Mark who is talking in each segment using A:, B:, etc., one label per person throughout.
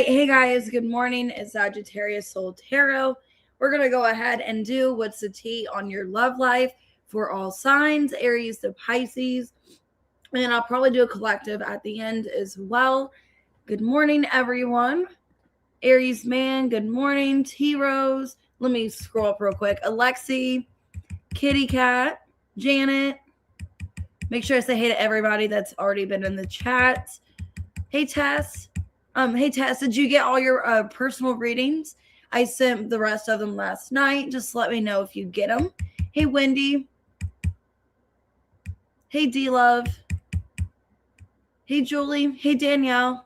A: right. Hey guys, good morning. It's Sagittarius Soul Tarot. We're going to go ahead and do what's the tea on your love life for all signs, Aries to Pisces. And I'll probably do a collective at the end as well. Good morning, everyone. Aries man, good morning. T-Rose. Let me scroll up real quick. Alexi, Kitty Cat, Janet. Make sure I say hey to everybody that's already been in the chat. Hey, Tess. Hey, Tess, did you get all your personal readings? I sent the rest of them last night. Just let me know if you get them. Hey, Wendy. Hey, D-Love. Hey, Julie. Hey, Danielle.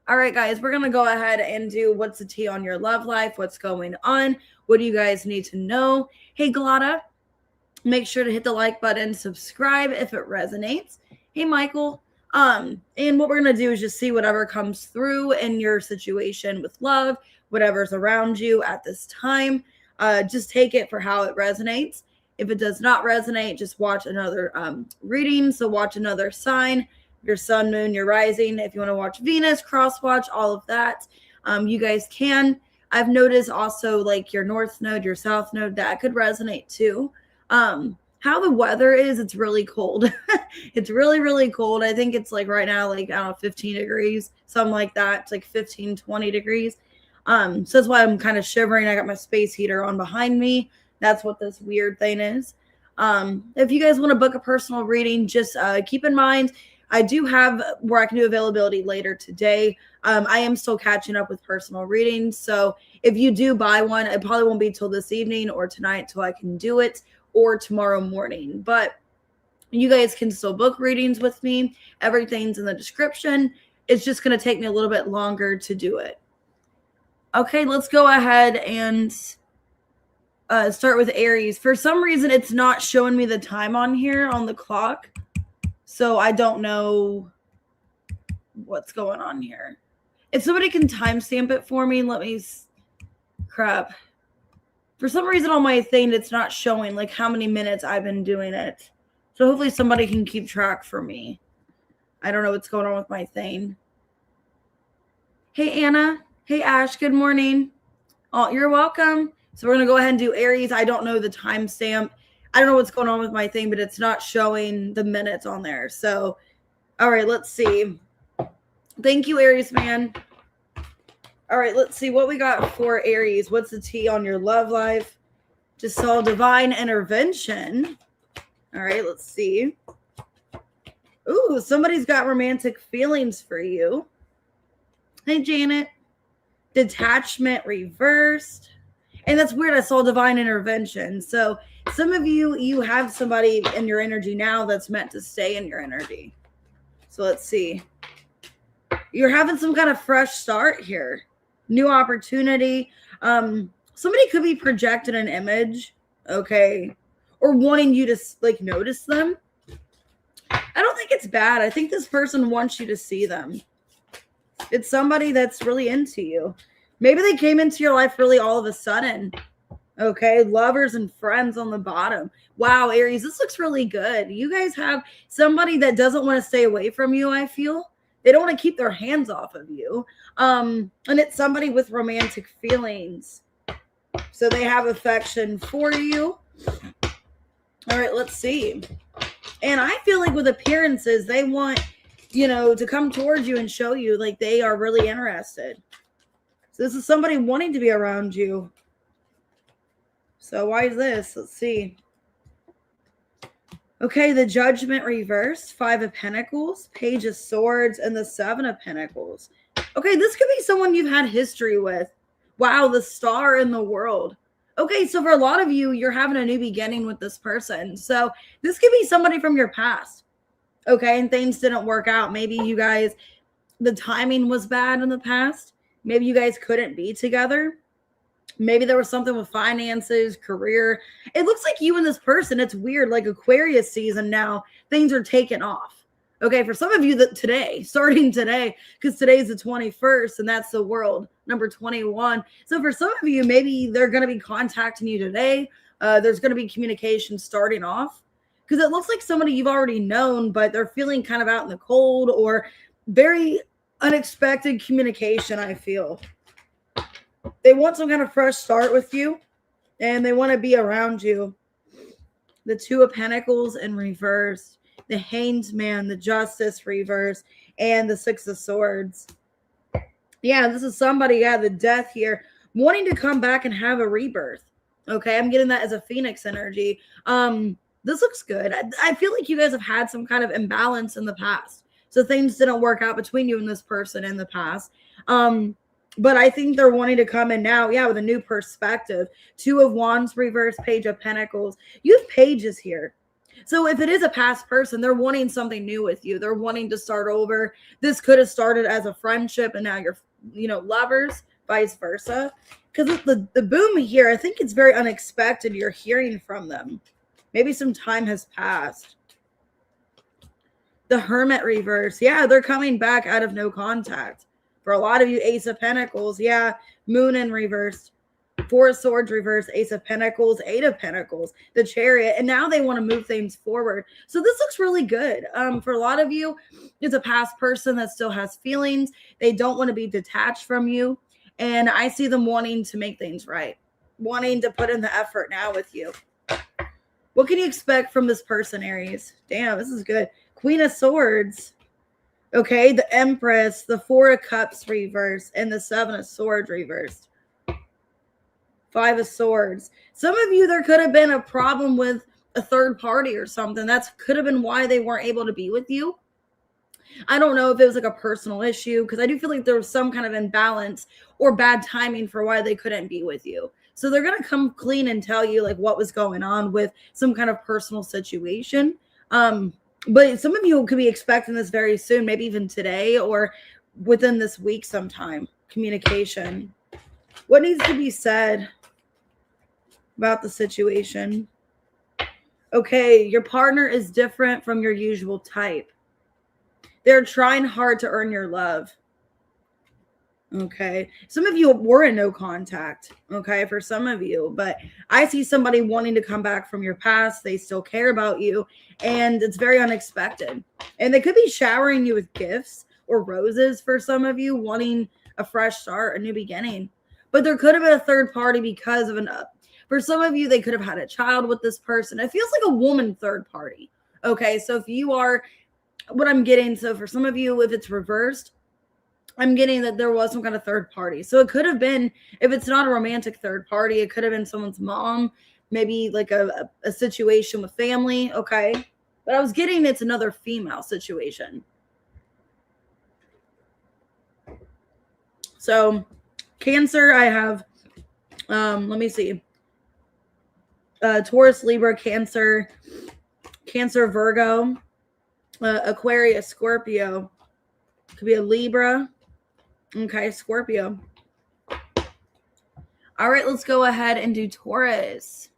A: All right, guys, we're going to go ahead and do what's the tea on your love life, what's going on, what do you guys need to know. Hey, Glada, make sure to hit the like button, subscribe if it resonates. Hey, Michael. And what we're going to do is just see whatever comes through in your situation with love, whatever's around you at this time. Just take it for how it resonates. If it does not resonate, just watch another reading. So watch another sign, your sun, moon, your rising. If you want to watch Venus, cross watch, all of that, you guys can. I've noticed also like your north node, your south node, that could resonate too. How the weather is, it's really cold. It's really, really cold. I think it's like right now, like, I don't know, 15 degrees, something like that. It's like 15, 20 degrees. So that's why I'm kind of shivering. I got my space heater on behind me. That's what this weird thing is. If you guys want to book a personal reading, just keep in mind, I do have where I can do availability later today. I am still catching up with personal readings. So if you do buy one, it probably won't be till this evening or tonight till I can do it, or tomorrow morning. But you guys can still book readings with me. Everything's in the description. It's just going to take me a little bit longer to do it. Okay, let's go ahead and start with Aries. For some reason, it's not showing me the time on here on the clock. So I don't know what's going on here. If somebody can timestamp it for me, let me... Crap. For some reason on my thing, it's not showing like how many minutes I've been doing it. So hopefully somebody can keep track for me. I don't know what's going on with my thing. Hey, Anna. Hey, Ash. Good morning. Oh, you're welcome. So we're going to go ahead and do Aries. I don't know the timestamp. I don't know what's going on with my thing, but it's not showing the minutes on there. So, all right, let's see. Thank you, Aries man. All right, let's see what we got for Aries. What's the tea on your love life? Just saw divine intervention. All right, let's see. Ooh, somebody's got romantic feelings for you. Hey, Janet. Detachment reversed. And that's weird. I saw divine intervention. So some of you, you have somebody in your energy now that's meant to stay in your energy. So let's see. You're having some kind of fresh start here. New opportunity. Somebody could be projecting an image, okay, or wanting you to like notice them. I don't think it's bad. I think this person wants you to see them. It's somebody that's really into you. Maybe they came into your life really all of a sudden. Okay, lovers and friends on the bottom. Wow, Aries, this looks really good. You guys have somebody that doesn't want to stay away from you, I feel. They don't want to keep their hands off of you. And it's somebody with romantic feelings. So they have affection for you. All right, let's see. And I feel like with appearances, they want, you know, to come towards you and show you like they are really interested. So this is somebody wanting to be around you. So why is this? Let's see. Okay, the Judgment reversed, 5 of Pentacles, Page of Swords, and the 7 of Pentacles. Okay, this could be someone you've had history with. Wow, the star in the world. Okay, so for a lot of you, you're having a new beginning with this person. So this could be somebody from your past. Okay, and things didn't work out. Maybe you guys, the timing was bad in the past. Maybe you guys couldn't be together. Maybe there was something with finances, career. It looks like you and this person, it's weird, like Aquarius season now, things are taking off. Okay, for some of you that today, starting today, because today's the 21st and that's the world, number 21. So for some of you, maybe they're going to be contacting you today. There's going to be communication starting off because it looks like somebody you've already known, but they're feeling kind of out in the cold or very unexpected communication, I feel. They want some kind of fresh start with you, and they want to be around you. The Two of Pentacles in reverse, the Hanged Man, the Justice reverse, and the Six of Swords. Yeah, this is somebody, the Death here, wanting to come back and have a rebirth. Okay, I'm getting that as a Phoenix energy. This looks good. I feel like you guys have had some kind of imbalance in the past. So things didn't work out between you and this person in the past. But I think they're wanting to come in now, with a new perspective. Two of Wands reverse, Page of Pentacles. You have pages here. So if it is a past person, they're wanting something new with you. They're wanting to start over. This could have started as a friendship and now you're, lovers, vice versa. Because the boom here, I think it's very unexpected. You're hearing from them. Maybe some time has passed. The Hermit reverse. Yeah, they're coming back out of no contact. For a lot of you, Ace of Pentacles. Yeah, Moon in reverse. Four of Swords reverse, Ace of Pentacles, Eight of Pentacles, the Chariot. And now they want to move things forward. So this looks really good. For a lot of you, it's a past person that still has feelings. They don't want to be detached from you. And I see them wanting to make things right. Wanting to put in the effort now with you. What can you expect from this person, Aries? Damn, this is good. Queen of Swords. Okay, the Empress, the Four of Cups reversed, and the Seven of Swords reversed. Five of Swords. Some of you, there could have been a problem with a third party or something. That could have been why they weren't able to be with you. I don't know if it was like a personal issue, because I do feel like there was some kind of imbalance or bad timing for why they couldn't be with you. So they're going to come clean and tell you like what was going on with some kind of personal situation. But some of you could be expecting this very soon, maybe even today or within this week sometime. Communication. What needs to be said about the situation? Okay, your partner is different from your usual type. They're trying hard to earn your love. Okay, some of you were in no contact, okay, for some of you, but I see somebody wanting to come back from your past. They still care about you, and it's very unexpected. And they could be showering you with gifts or roses for some of you, wanting a fresh start, a new beginning. But there could have been a third party because of for some of you, they could have had a child with this person. It feels like a woman third party. Okay, so if you are, what I'm getting, so for some of you, if it's reversed, I'm getting that there was some kind of third party. So it could have been, if it's not a romantic third party, it could have been someone's mom, maybe like a situation with family, okay? But I was getting it's another female situation. So Cancer, I have, let me see. Taurus, Libra, Cancer, Virgo, Aquarius, Scorpio. Could be a Libra. Okay, Scorpio. All right, let's go ahead and do Taurus.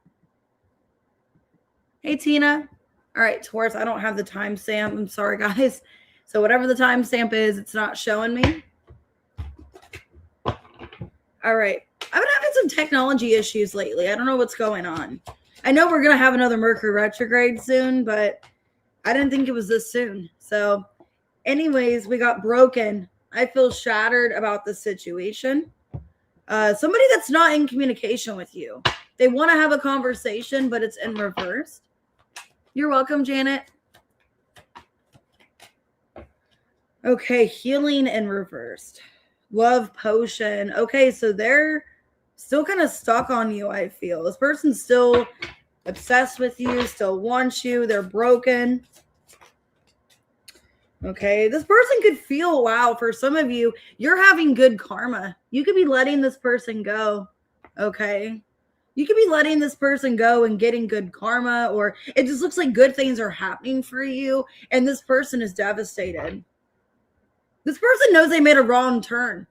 A: Hey, Tina. All right, Taurus, I don't have the timestamp. I'm sorry, guys. So whatever the timestamp is, it's not showing me. All right. I've been having some technology issues lately. I don't know what's going on. I know we're going to have another Mercury retrograde soon, but I didn't think it was this soon. So anyways, we got broken. I feel shattered about the situation. Somebody that's not in communication with you. They want to have a conversation, but it's in reverse. You're welcome, Janet. Okay, healing in reversed. Love potion. Okay, so they're still kind of stuck on you, I feel. This person's still obsessed with you, still wants you. They're broken. Okay, this person could feel, wow, for some of you, you're having good karma. You could be letting this person go, okay? You could be letting this person go and getting good karma, or it just looks like good things are happening for you, and this person is devastated. This person knows they made a wrong turn,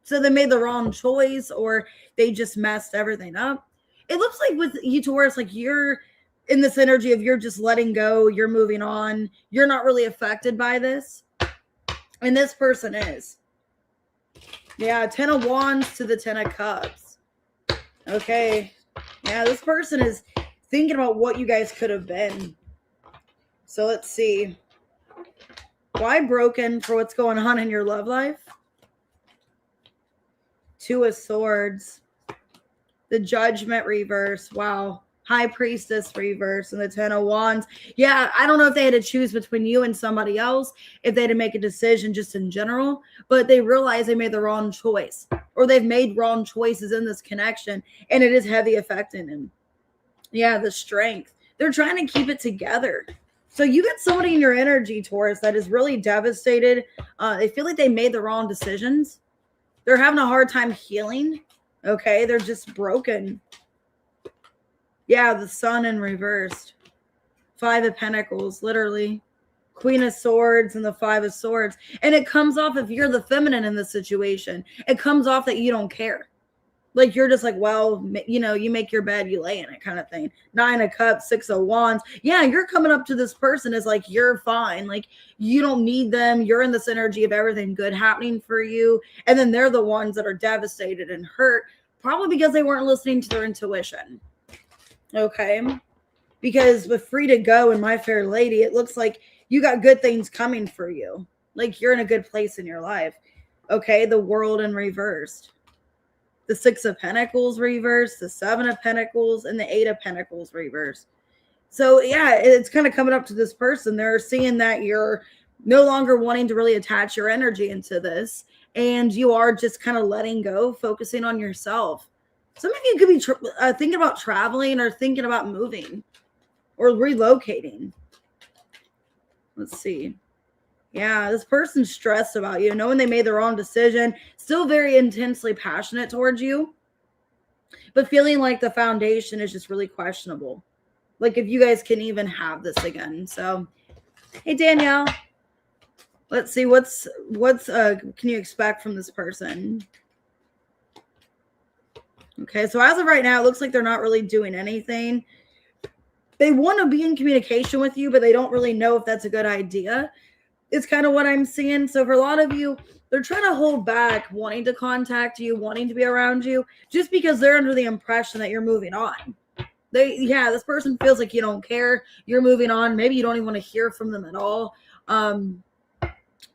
A: so they made the wrong choice, or they just messed everything up. It looks like with you, Taurus, like you're in this energy of you're just letting go, you're moving on, you're not really affected by this. And this person is. Yeah, 10 of Wands to the 10 of Cups. Okay. Yeah, this person is thinking about what you guys could have been. So let's see. Why broken for what's going on in your love life? Two of Swords. The Judgment reverse. Wow. High Priestess reverse and the Ten of Wands. Yeah, I don't know if they had to choose between you and somebody else, if they had to make a decision just in general, but they realized they made the wrong choice, or they've made wrong choices in this connection, and it is heavy affecting them. Yeah, the Strength. They're trying to keep it together. So you got somebody in your energy, Taurus, that is really devastated. They feel like they made the wrong decisions. They're having a hard time healing. Okay, they're just broken. Yeah, the Sun in reversed. Five of Pentacles, literally. Queen of Swords and the Five of Swords. And it comes off, if you're the feminine in this situation, it comes off that you don't care. Like, you're just like, well, you know, you make your bed, you lay in it kind of thing. Nine of Cups, Six of Wands. Yeah, you're coming up to this person as like, you're fine. Like, you don't need them. You're in this energy of everything good happening for you. And then they're the ones that are devastated and hurt, probably because they weren't listening to their intuition. Okay, because with Free to Go and My Fair Lady, it looks like you got good things coming for you. Like, you're in a good place in your life. Okay, the World in reversed. The Six of Pentacles reversed, the Seven of Pentacles, and the Eight of Pentacles reversed. So yeah, it's kind of coming up to this person. They're seeing that you're no longer wanting to really attach your energy into this, and you are just kind of letting go, focusing on yourself. Some of you could be thinking about traveling or thinking about moving or relocating. Let's see. Yeah, this person's stressed about you, knowing they made the wrong decision, still very intensely passionate towards you, but feeling like the foundation is just really questionable. Like, if you guys can even have this again. So, hey, Danielle, let's see what's can you expect from this person? Okay, so as of right now, it looks like they're not really doing anything. They want to be in communication with you, but they don't really know if that's a good idea. It's kind of what I'm seeing. So for a lot of you, they're trying to hold back wanting to contact you, wanting to be around you, just because they're under the impression that you're moving on. This person feels like you don't care. You're moving on. Maybe you don't even want to hear from them at all.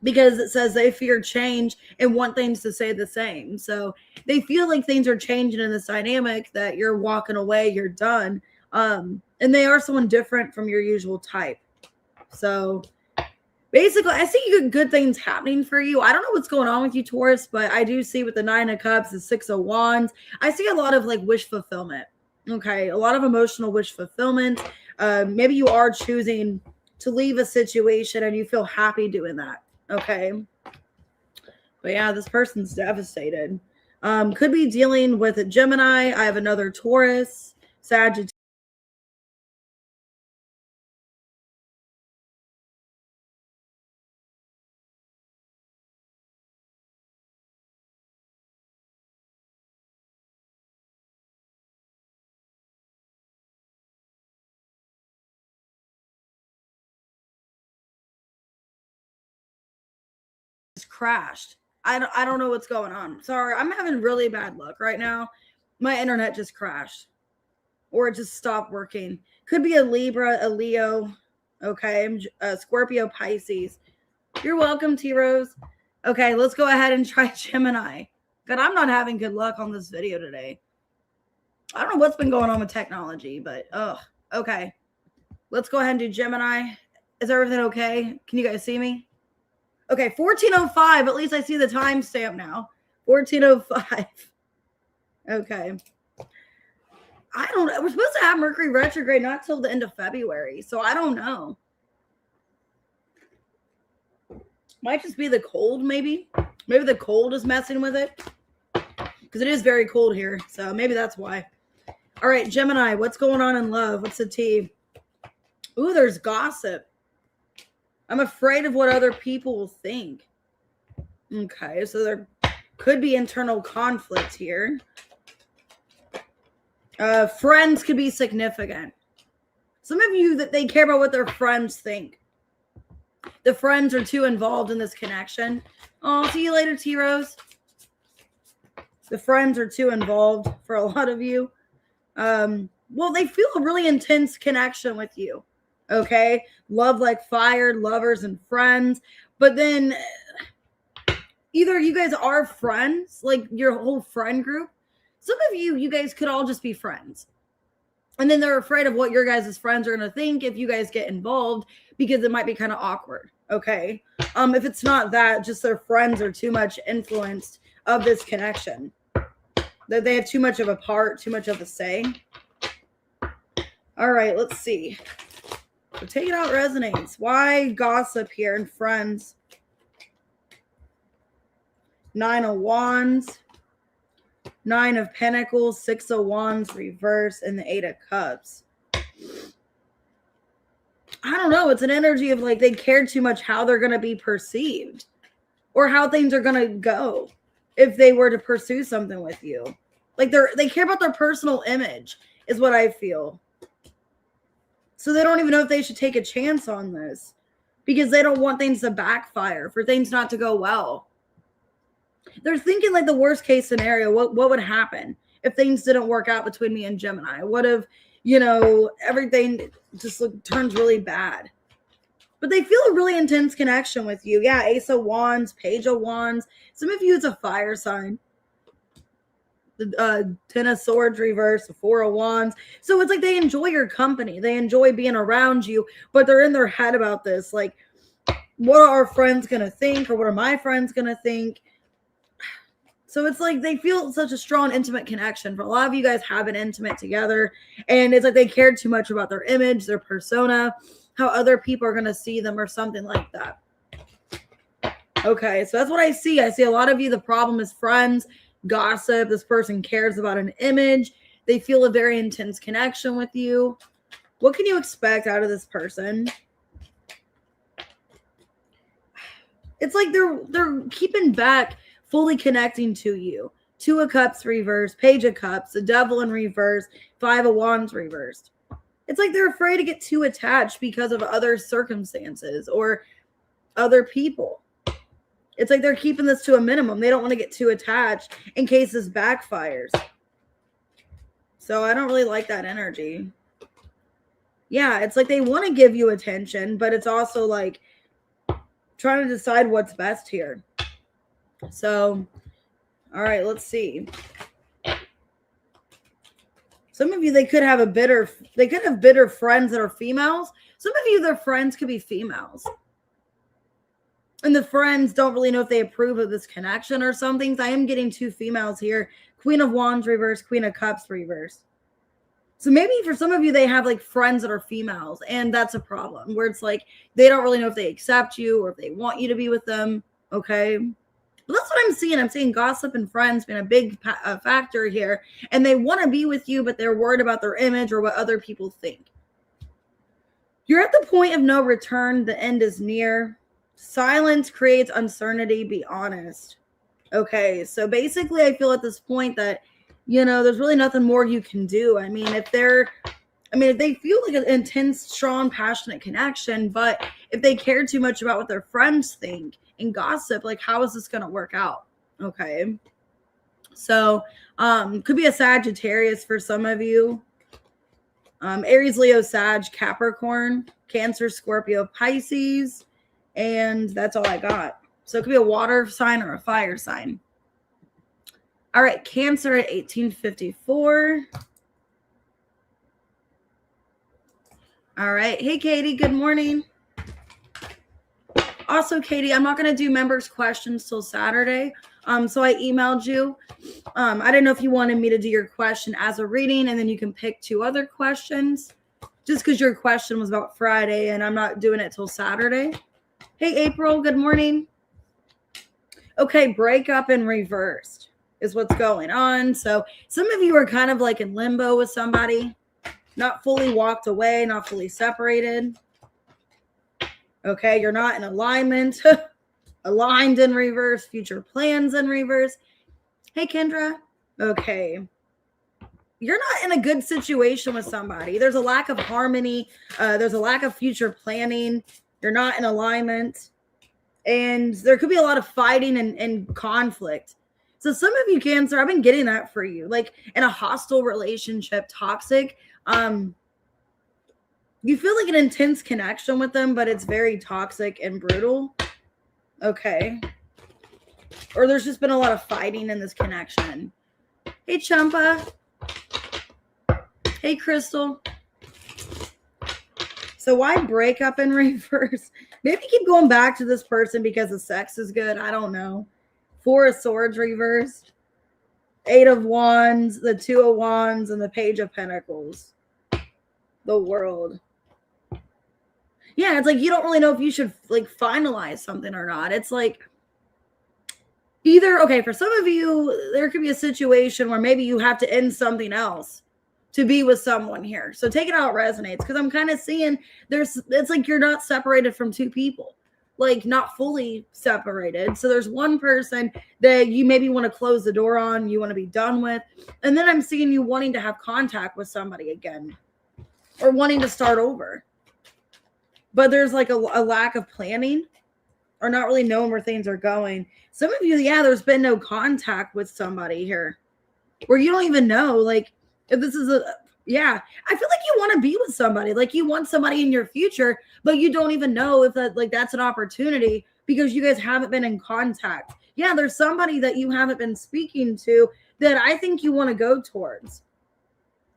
A: Because it says they fear change and want things to stay the same. So they feel like things are changing in this dynamic, that you're walking away, you're done. And they are someone different from your usual type. So basically, I see good things happening for you. I don't know what's going on with you, Taurus, but I do see with the Nine of Cups, the Six of Wands, I see a lot of like wish fulfillment. Okay, a lot of emotional wish fulfillment. Maybe you are choosing to leave a situation and you feel happy doing that. Okay. But yeah, this person's devastated. Could be dealing with a Gemini. I have another Taurus, Sagittarius. Crashed. I don't know what's going on. Sorry, I'm having really bad luck right now. My internet just crashed, or it just stopped working. Could be a Libra, a Leo. Okay, Scorpio, Pisces. You're welcome, T-Rose. Okay, let's go ahead and try Gemini. God, I'm not having good luck on this video today. I don't know what's been going on with technology, but okay. Let's go ahead and do Gemini. Is everything okay? Can you guys see me? Okay, 14:05. At least I see the timestamp now. 14:05. Okay. I don't know. We're supposed to have Mercury retrograde not till the end of February, so I don't know. Might just be the cold, maybe. Maybe the cold is messing with it, because it is very cold here, so maybe that's why. All right, Gemini, what's going on in love? What's the tea? Ooh, there's gossip. I'm afraid of what other people will think. Okay, so there could be internal conflict here. Friends could be significant. Some of you, that they care about what their friends think. The friends are too involved in this connection. Oh, see you later, T-Rose. The friends are too involved for a lot of you. Well, they feel a really intense connection with you. Okay, love like fire, lovers and friends, But then either you guys are friends, like your whole friend group. Some of you guys could all just be friends. And then they're afraid of what your guys' friends are going to think if you guys get involved, because it might be kind of awkward. Okay. If it's not that, just their friends are too much influenced of this connection, that they have too much of a part, too much of a say. All right, let's see. So take it out resonates. Why gossip here and friends? 9 of Wands, 9 of Pentacles, 6 of Wands reverse, and the 8 of Cups. I don't know. It's an energy of like they care too much how they're going to be perceived or how things are going to go if they were to pursue something with you. Like they care about their personal image is what I feel. So they don't even know if they should take a chance on this because they don't want things to backfire, for things not to go well. They're thinking like the worst case scenario. What would happen if things didn't work out between me and Gemini? What if, everything just turns really bad? But they feel a really intense connection with you. Yeah, Ace of Wands, Page of Wands. Some of you, it's a fire sign. The 10 of Swords reverse, the 4 of Wands. So it's like they enjoy your company. They enjoy being around you, but they're in their head about this. Like, what are our friends going to think? Or what are my friends going to think? So it's like they feel such a strong, intimate connection. For a lot of you guys have been intimate together. And it's like they cared too much about their image, their persona, how other people are going to see them or something like that. Okay, so that's what I see. I see a lot of you, the problem is friends, gossip. This person cares about an image. They feel a very intense connection with you. What can you expect out of this person? It's like they're keeping back fully connecting to you. 2 of Cups reversed, Page of Cups, the Devil in reverse, 5 of Wands reversed. It's like they're afraid to get too attached because of other circumstances or other people. It's like they're keeping this to a minimum. They don't want to get too attached in case this backfires. So I don't really like that energy. Yeah, it's like they want to give you attention, but it's also like trying to decide what's best here. So, all right, let's see. Some of you, they could have bitter friends that are females. Some of you, their friends could be females. And the friends don't really know if they approve of this connection or something. I am getting 2 females here. Queen of Wands reverse, Queen of Cups reverse. So maybe for some of you, they have like friends that are females, and that's a problem where it's like they don't really know if they accept you or if they want you to be with them. Okay. But that's what I'm seeing. I'm seeing gossip and friends being a big factor here, and they want to be with you, but they're worried about their image or what other people think. You're at the point of no return. The end is near. Silence creates uncertainty. Be honest. Okay, so basically I feel at this point that, there's really nothing more you can do. I mean, if they feel like an intense, strong, passionate connection, but if they care too much about what their friends think and gossip, like, how is this going to work out? Okay. So, could be a Sagittarius for some of you. Aries, Leo, Sag, Capricorn, Cancer, Scorpio, Pisces. And that's all I got. So it could be a water sign or a fire sign. All right, Cancer at 1854. All right. Hey, Katie, good morning. Also, Katie, I'm not going to do members' questions till Saturday. So I emailed you. I didn't know if you wanted me to do your question as a reading, and then you can pick 2 other questions. Just because your question was about Friday, and I'm not doing it till Saturday. Hey, April, good morning. Okay, breakup in reversed is what's going on. So some of you are kind of like in limbo with somebody, not fully walked away, not fully separated. Okay, you're not in alignment. Aligned in reverse, future plans in reverse. Hey, Kendra. Okay. You're not in a good situation with somebody. There's a lack of harmony. There's a lack of future planning. You're not in alignment. And there could be a lot of fighting and conflict. So some of you, Cancer, I've been getting that for you. Like in a hostile relationship, toxic. You feel like an intense connection with them, but it's very toxic and brutal. Okay. Or there's just been a lot of fighting in this connection. Hey, Champa. Hey, Crystal. So why break up in reverse? Maybe keep going back to this person because the sex is good. I don't know. 4 of Swords reversed. 8 of Wands, the 2 of Wands, and the Page of Pentacles. The World. Yeah, it's like you don't really know if you should like finalize something or not. It's like either, okay, for some of you, there could be a situation where maybe you have to end something else to be with someone here. So take it how it resonates, because I'm kind of seeing it's like you're not separated from 2 people, like not fully separated. So there's one person that you maybe want to close the door on, you want to be done with. And then I'm seeing you wanting to have contact with somebody again or wanting to start over. But there's like a lack of planning or not really knowing where things are going. Some of you, yeah, there's been no contact with somebody here where you don't even know, like, if this is yeah, I feel like you want to be with somebody, like you want somebody in your future, but you don't even know if that, like, that's an opportunity because you guys haven't been in contact. Yeah, there's somebody that you haven't been speaking to that I think you want to go towards,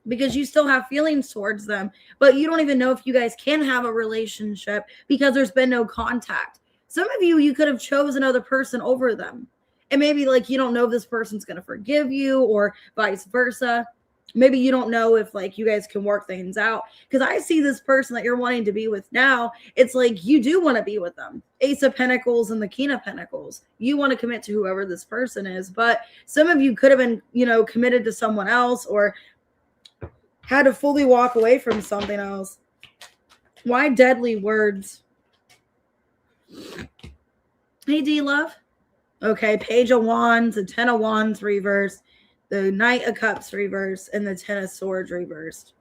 A: because you still have feelings towards them, but you don't even know if you guys can have a relationship because there's been no contact. Some of you could have chosen another person over them. And maybe like you don't know if this person's going to forgive you or vice versa. Maybe you don't know if like you guys can work things out. Because I see this person that you're wanting to be with now, it's like you do want to be with them. Ace of Pentacles and the King of Pentacles. You want to commit to whoever this person is. But some of you could have been, committed to someone else or had to fully walk away from something else. Why deadly words? Hey, D-Love. Okay, Page of Wands, the 10 of Wands reversed, the Knight of Cups reversed, and the 10 of Swords reversed.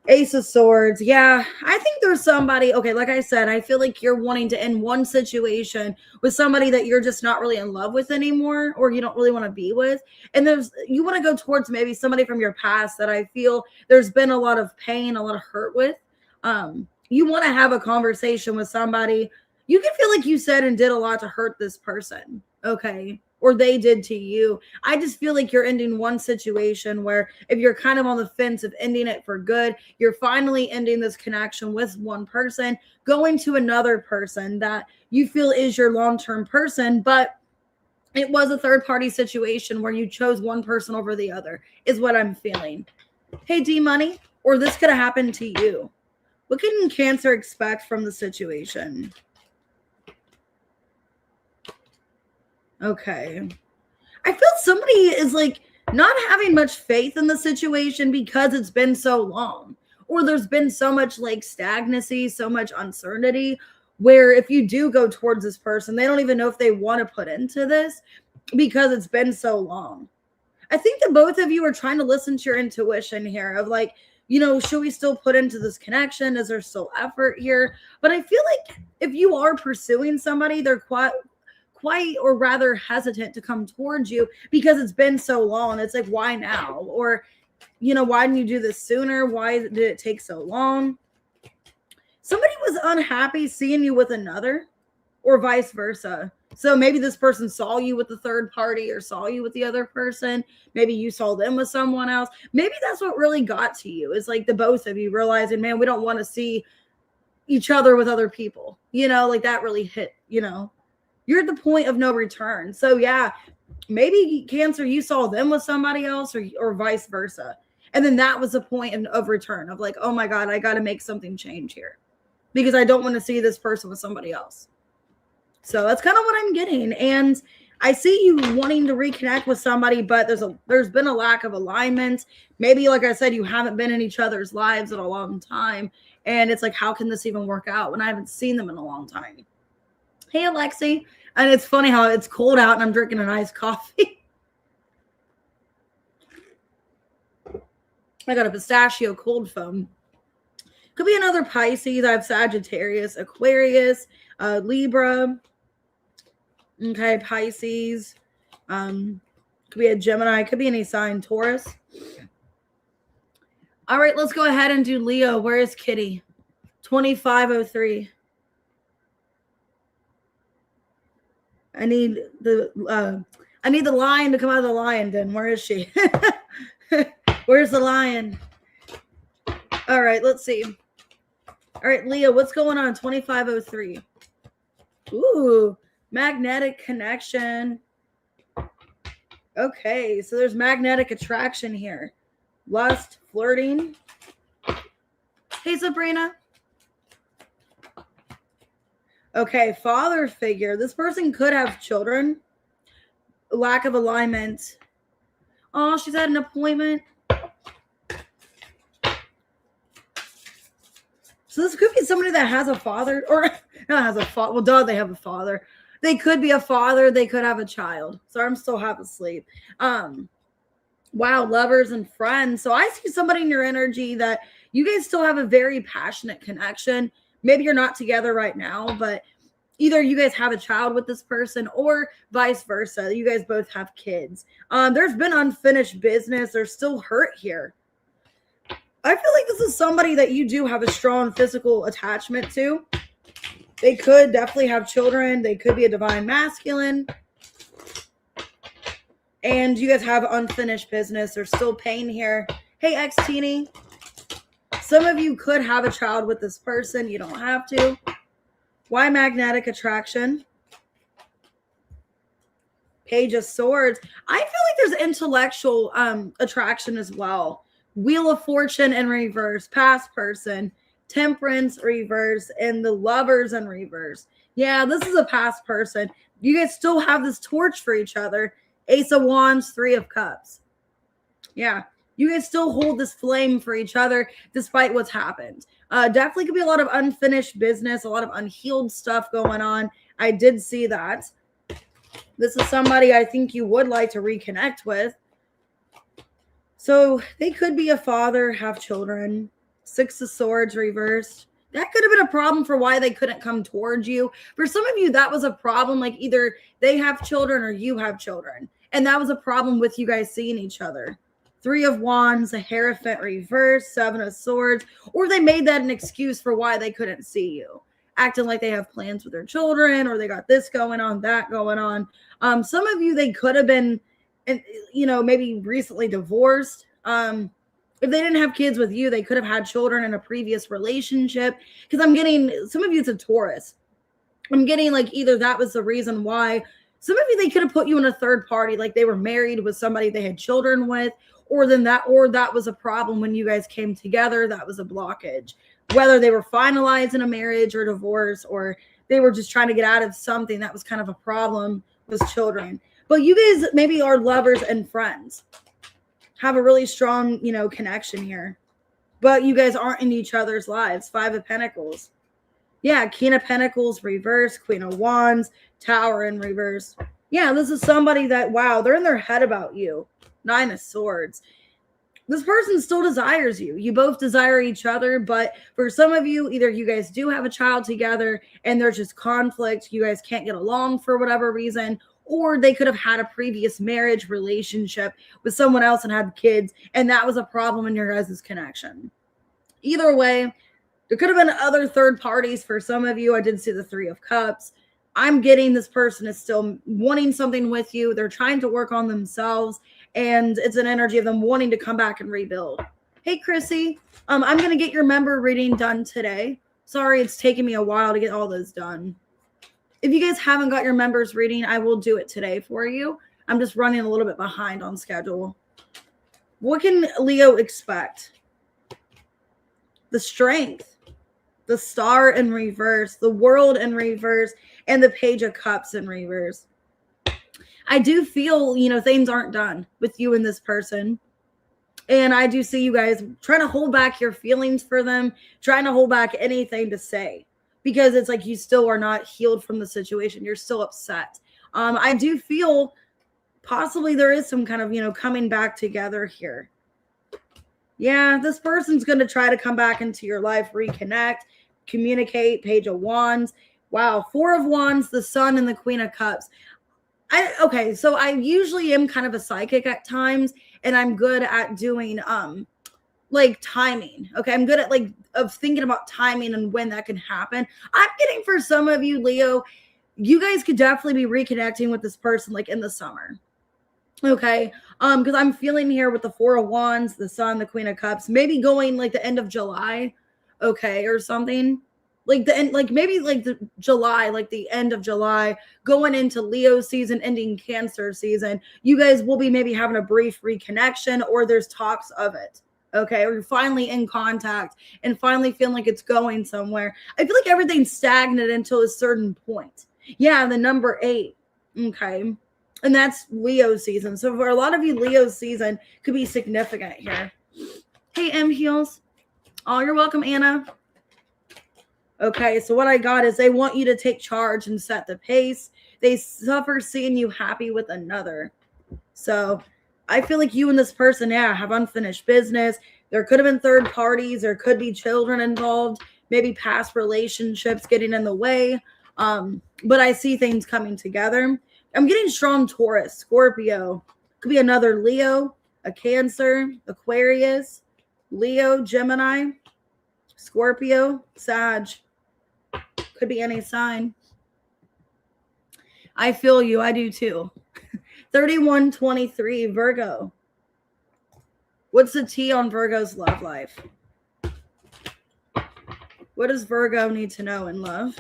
A: Ace of Swords. Yeah, I think there's somebody, okay, like I said, I feel like you're wanting to end one situation with somebody that you're just not really in love with anymore, or you don't really want to be with. And you want to go towards maybe somebody from your past that I feel there's been a lot of pain, a lot of hurt with. You want to have a conversation with somebody. You can feel like you said and did a lot to hurt this person, okay? Or they did to you. I just feel like you're ending one situation where if you're kind of on the fence of ending it for good, you're finally ending this connection with one person, going to another person that you feel is your long-term person, but it was a third-party situation where you chose one person over the other, is what I'm feeling. Hey, D-Money, or this could have happened to you. What can Cancer expect from the situation? Okay. I feel somebody is like not having much faith in the situation because it's been so long, or there's been so much like stagnancy, so much uncertainty, where if you do go towards this person, they don't even know if they want to put into this because it's been so long. I think that both of you are trying to listen to your intuition here of like, should we still put into this connection? Is there still effort here? But I feel like if you are pursuing somebody, they're quite or rather hesitant to come towards you because it's been so long. It's like, why now? Or, why didn't you do this sooner? Why did it take so long? Somebody was unhappy seeing you with another or vice versa. So maybe this person saw you with the third party or saw you with the other person. Maybe you saw them with someone else. Maybe that's what really got to you, is like the both of you realizing, man, we don't want to see each other with other people. Like that really hit, You're at the point of no return. So yeah, maybe Cancer, you saw them with somebody else or vice versa. And then that was the point of return of like, oh my God, I got to make something change here because I don't want to see this person with somebody else. So that's kind of what I'm getting. And I see you wanting to reconnect with somebody, but there's been a lack of alignment. Maybe, like I said, you haven't been in each other's lives in a long time. And it's like, how can this even work out when I haven't seen them in a long time? Hey, Alexi. And it's funny how it's cold out and I'm drinking an iced coffee. I got a pistachio cold foam. Could be another Pisces. I have Sagittarius, Aquarius, Libra. Okay, Pisces. Could be a Gemini. Could be any sign. Taurus. All right, let's go ahead and do Leo. Where is Kitty? 2503. I need the lion to come out of the lion den. Where is she? Where's the lion? All right, let's see. All right, Leo, what's going on? 2503. Ooh, magnetic connection. Okay, so there's magnetic attraction here. Lust, flirting. Hey, Sabrina. Okay, father figure. This person could have children. Lack of alignment. Oh, she's at an appointment. So this could be somebody that has a father, or not has a father. Well, duh, they have a father. They could be a father. They could have a child. Sorry, I'm still half asleep. Wow, lovers and friends. So I see somebody in your energy that you guys still have a very passionate connection. Maybe you're not together right now, but either you guys have a child with this person or vice versa. You guys both have kids. There's been unfinished business. There's still hurt here. I feel like this is somebody that you do have a strong physical attachment to. They could definitely have children. They could be a divine masculine. And you guys have unfinished business. There's still pain here. Hey, ex-teenie. Some of you could have a child with this person. You don't have to. Why magnetic attraction? Page of Swords. I feel like there's intellectual attraction as well. Wheel of Fortune in reverse. Past person. Temperance reverse. And the Lovers in reverse. Yeah, this is a past person. You guys still have this torch for each other. Ace of Wands, Three of Cups. Yeah, you guys still hold this flame for each other despite what's happened. Definitely could be a lot of unfinished business, a lot of unhealed stuff going on. I did see that. This is somebody I think you would like to reconnect with. So they could be a father, have children. Six of Swords reversed. That could have been a problem for why they couldn't come towards you. For some of you, that was a problem. Like either they have children or you have children. And that was a problem with you guys seeing each other. Three of Wands, a Hierophant reverse, Seven of Swords. Or they made that an excuse for why they couldn't see you. Acting like they have plans with their children or they got this going on, that going on. Some of you, they could have been, maybe recently divorced. If they didn't have kids with you, they could have had children in a previous relationship. Because I'm getting, some of you, it's a Taurus. I'm getting like either that was the reason why. Some of you, they could have put you in a third party, like they were married with somebody they had children with, or that was a problem when you guys came together. That was a blockage. Whether they were finalizing a marriage or divorce, or they were just trying to get out of something that was kind of a problem with children. But you guys maybe are lovers and friends. Have a really strong, connection here. But you guys aren't in each other's lives. Five of Pentacles. Yeah, King of Pentacles, reverse. Queen of Wands, Tower in reverse. Yeah, this is somebody that, wow, they're in their head about you. Nine of Swords. This person still desires you. You both desire each other, but for some of you, either you guys do have a child together and there's just conflict. You guys can't get along for whatever reason, or they could have had a previous marriage relationship with someone else and had kids, and that was a problem in your guys' connection. Either way, there could have been other third parties for some of you. I did see the Three of Cups. I'm getting this person is still wanting something with you. They're trying to work on themselves, and it's an energy of them wanting to come back and rebuild. Hey, Chrissy, I'm going to get your member reading done today. Sorry, it's taken me a while to get all those done. If you guys haven't got your members reading, I will do it today for you. I'm just running a little bit behind on schedule. What can Leo expect? The Strength, the Star in reverse, the World in reverse, and the Page of Cups in reverse. I do feel, things aren't done with you and this person. And I do see you guys trying to hold back your feelings for them, trying to hold back anything to say. Because it's like you still are not healed from the situation. You're still upset. I do feel possibly there is some kind of, coming back together here. Yeah, this person's going to try to come back into your life, reconnect, communicate. Page of Wands. Wow, Four of Wands, the Sun, and the Queen of Cups. Okay, so I usually am kind of a psychic at times, and I'm good at doing like timing. Okay, I'm good at of thinking about timing and when that can happen. I'm getting for some of you, Leo, you guys could definitely be reconnecting with this person like in the summer. Okay. Because I'm feeling here with the Four of Wands, the Sun, the Queen of Cups, maybe going like the end of July, okay, or something. Like the end, like maybe like the July, like the end of July, going into Leo season, ending Cancer season. You guys will be maybe having a brief reconnection, or there's talks of it. Okay, or you're finally in contact and finally feeling like it's going somewhere. I feel like everything's stagnant until a certain point. Yeah, the number 8. Okay. And that's Leo season. So for a lot of you, Leo season could be significant here. Hey, M Heels. Oh, you're welcome, Anna. Okay, so what I got is they want you to take charge and set the pace. They suffer seeing you happy with another. So I feel like you and this person, yeah, have unfinished business. There could have been third parties. There could be children involved. Maybe past relationships getting in the way. But I see things coming together. I'm getting strong Taurus, Scorpio. Could be another Leo, a Cancer, Aquarius, Leo, Gemini, Scorpio, Sag. Could be any sign. I feel you. I do too. 3123, Virgo. What's the T on Virgo's love life? What does Virgo need to know in love?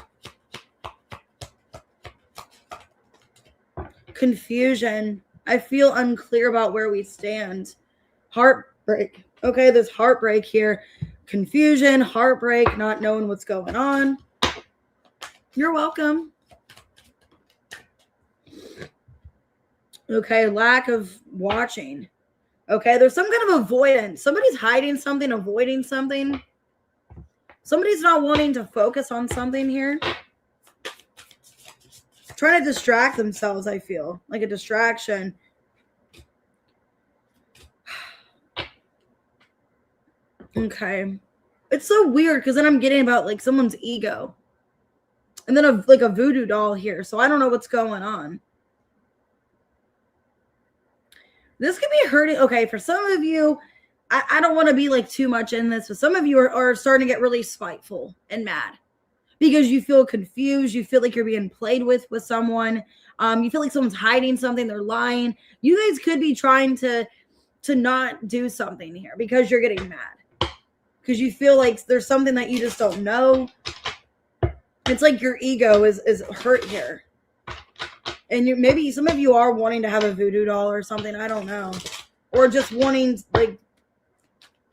A: Confusion. I feel unclear about where we stand. Heartbreak. Okay, there's heartbreak here. Confusion, heartbreak, not knowing what's going on. You're welcome. Okay, lack of watching. Okay, there's some kind of avoidance. Somebody's hiding something, avoiding something. Somebody's not wanting to focus on something here. Trying to distract themselves, I feel. Like a distraction. Okay. It's so weird because then I'm getting about like someone's ego. And then like a voodoo doll here. So I don't know what's going on. This could be hurting. Okay, for some of you, I don't want to be like too much in this, but some of you are starting to get really spiteful and mad. Because you feel confused, you feel like you're being played with someone, you feel like someone's hiding something, they're lying. You guys could be trying to not do something here because you're getting mad. Because you feel like there's something that you just don't know. It's like your ego is hurt here. And maybe some of you are wanting to have a voodoo doll or something, I don't know. Or just wanting like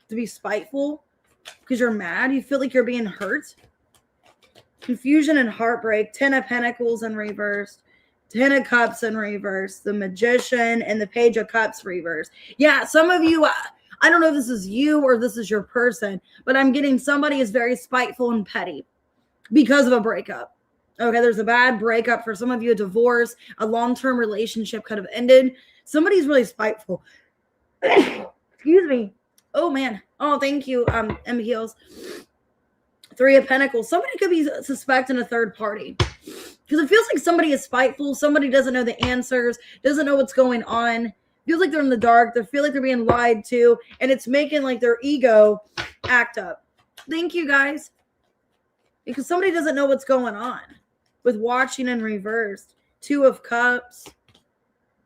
A: to be spiteful because you're mad, you feel like you're being hurt. Confusion and heartbreak. 10 of Pentacles in reverse. 10 of Cups in reverse. The Magician and the Page of Cups reverse. Yeah, some of you, I don't know if this is you or this is your person, but I'm getting somebody is very spiteful and petty because of a breakup. Okay, there's a bad breakup. For some of you, a divorce, a long-term relationship could have ended. Somebody's really spiteful. Excuse me. Oh, man. Oh, thank you, M Heels. 3 of Pentacles. Somebody could be suspecting a third party because it feels like somebody is spiteful. Somebody doesn't know the answers, doesn't know what's going on. Feels like they're in the dark. They feel like they're being lied to, and it's making like their ego act up. Thank you, guys. Because somebody doesn't know what's going on with watching in reversed. 2 of Cups,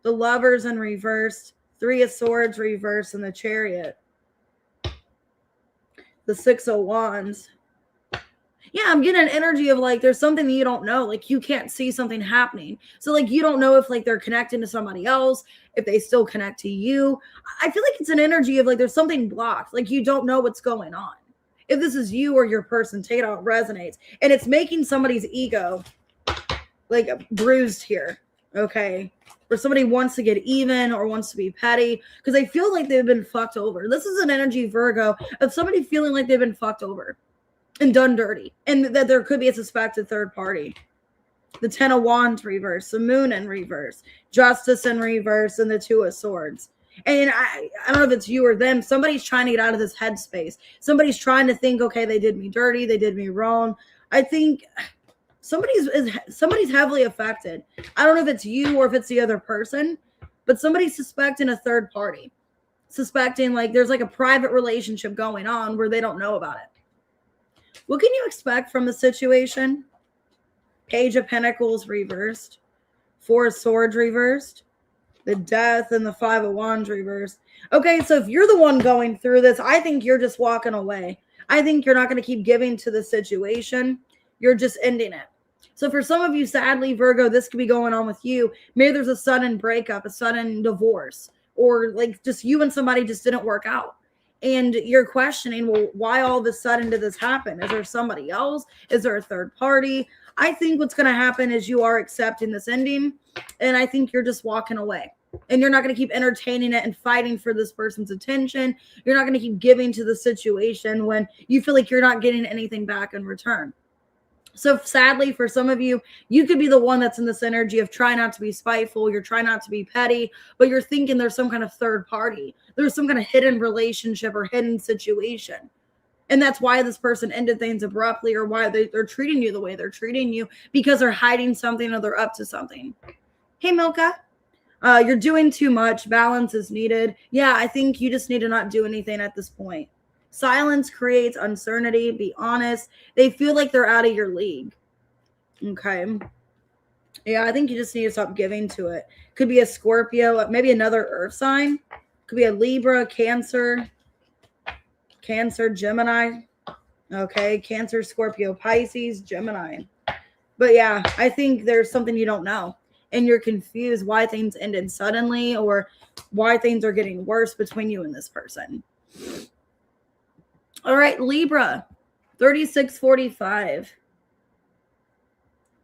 A: the Lovers in reversed, 3 of Swords reversed, and the Chariot. The 6 of Wands. Yeah, I'm getting an energy of like there's something that you don't know. Like you can't see something happening. So like you don't know if like they're connecting to somebody else, if they still connect to you. I feel like it's an energy of like there's something blocked. Like you don't know what's going on. If this is you or your person, take it out, it resonates. And it's making somebody's ego like bruised here. Okay. Or somebody wants to get even or wants to be petty because they feel like they've been fucked over. This is an energy, Virgo, of somebody feeling like they've been fucked over and done dirty, and that there could be a suspected third party. The 10 of Wands reverse, the Moon in reverse, Justice in reverse, and the 2 of Swords. And I don't know if it's you or them. Somebody's trying to get out of this headspace. Somebody's trying to think, okay, they did me dirty, they did me wrong. I think somebody's heavily affected. I don't know if it's you or if it's the other person, but somebody's suspecting a third party. Suspecting like there's like a private relationship going on where they don't know about it. What can you expect from the situation? Page of Pentacles reversed, Four of Swords reversed, the Death, and the Five of Wands reversed. Okay, so if you're the one going through this, I think you're just walking away. I think you're not going to keep giving to the situation. You're just ending it. So for some of you, sadly, Virgo, this could be going on with you. Maybe there's a sudden breakup, a sudden divorce, or like just you and somebody just didn't work out. And you're questioning, well, why all of a sudden did this happen? Is there somebody else? Is there a third party? I think what's going to happen is you are accepting this ending. And I think you're just walking away. And you're not going to keep entertaining it and fighting for this person's attention. You're not going to keep giving to the situation when you feel like you're not getting anything back in return. So sadly, for some of you, you could be the one that's in this energy of trying not to be spiteful. You're trying not to be petty, but you're thinking there's some kind of third party. There's some kind of hidden relationship or hidden situation. And that's why this person ended things abruptly, or why they're treating you the way they're treating you, because they're hiding something or they're up to something. Hey, Milka. You're doing too much. Balance is needed. Yeah, I think you just need to not do anything at this point. Silence creates uncertainty. Be honest. They feel like they're out of your league. Okay. Yeah, I think you just need to stop giving to it. Could be a Scorpio, maybe another earth sign. Could be a Libra, Cancer, Gemini. Okay, Cancer, Scorpio, Pisces, Gemini. But yeah, I think there's something you don't know. And you're confused why things ended suddenly or why things are getting worse between you and this person. All right, Libra, 3645.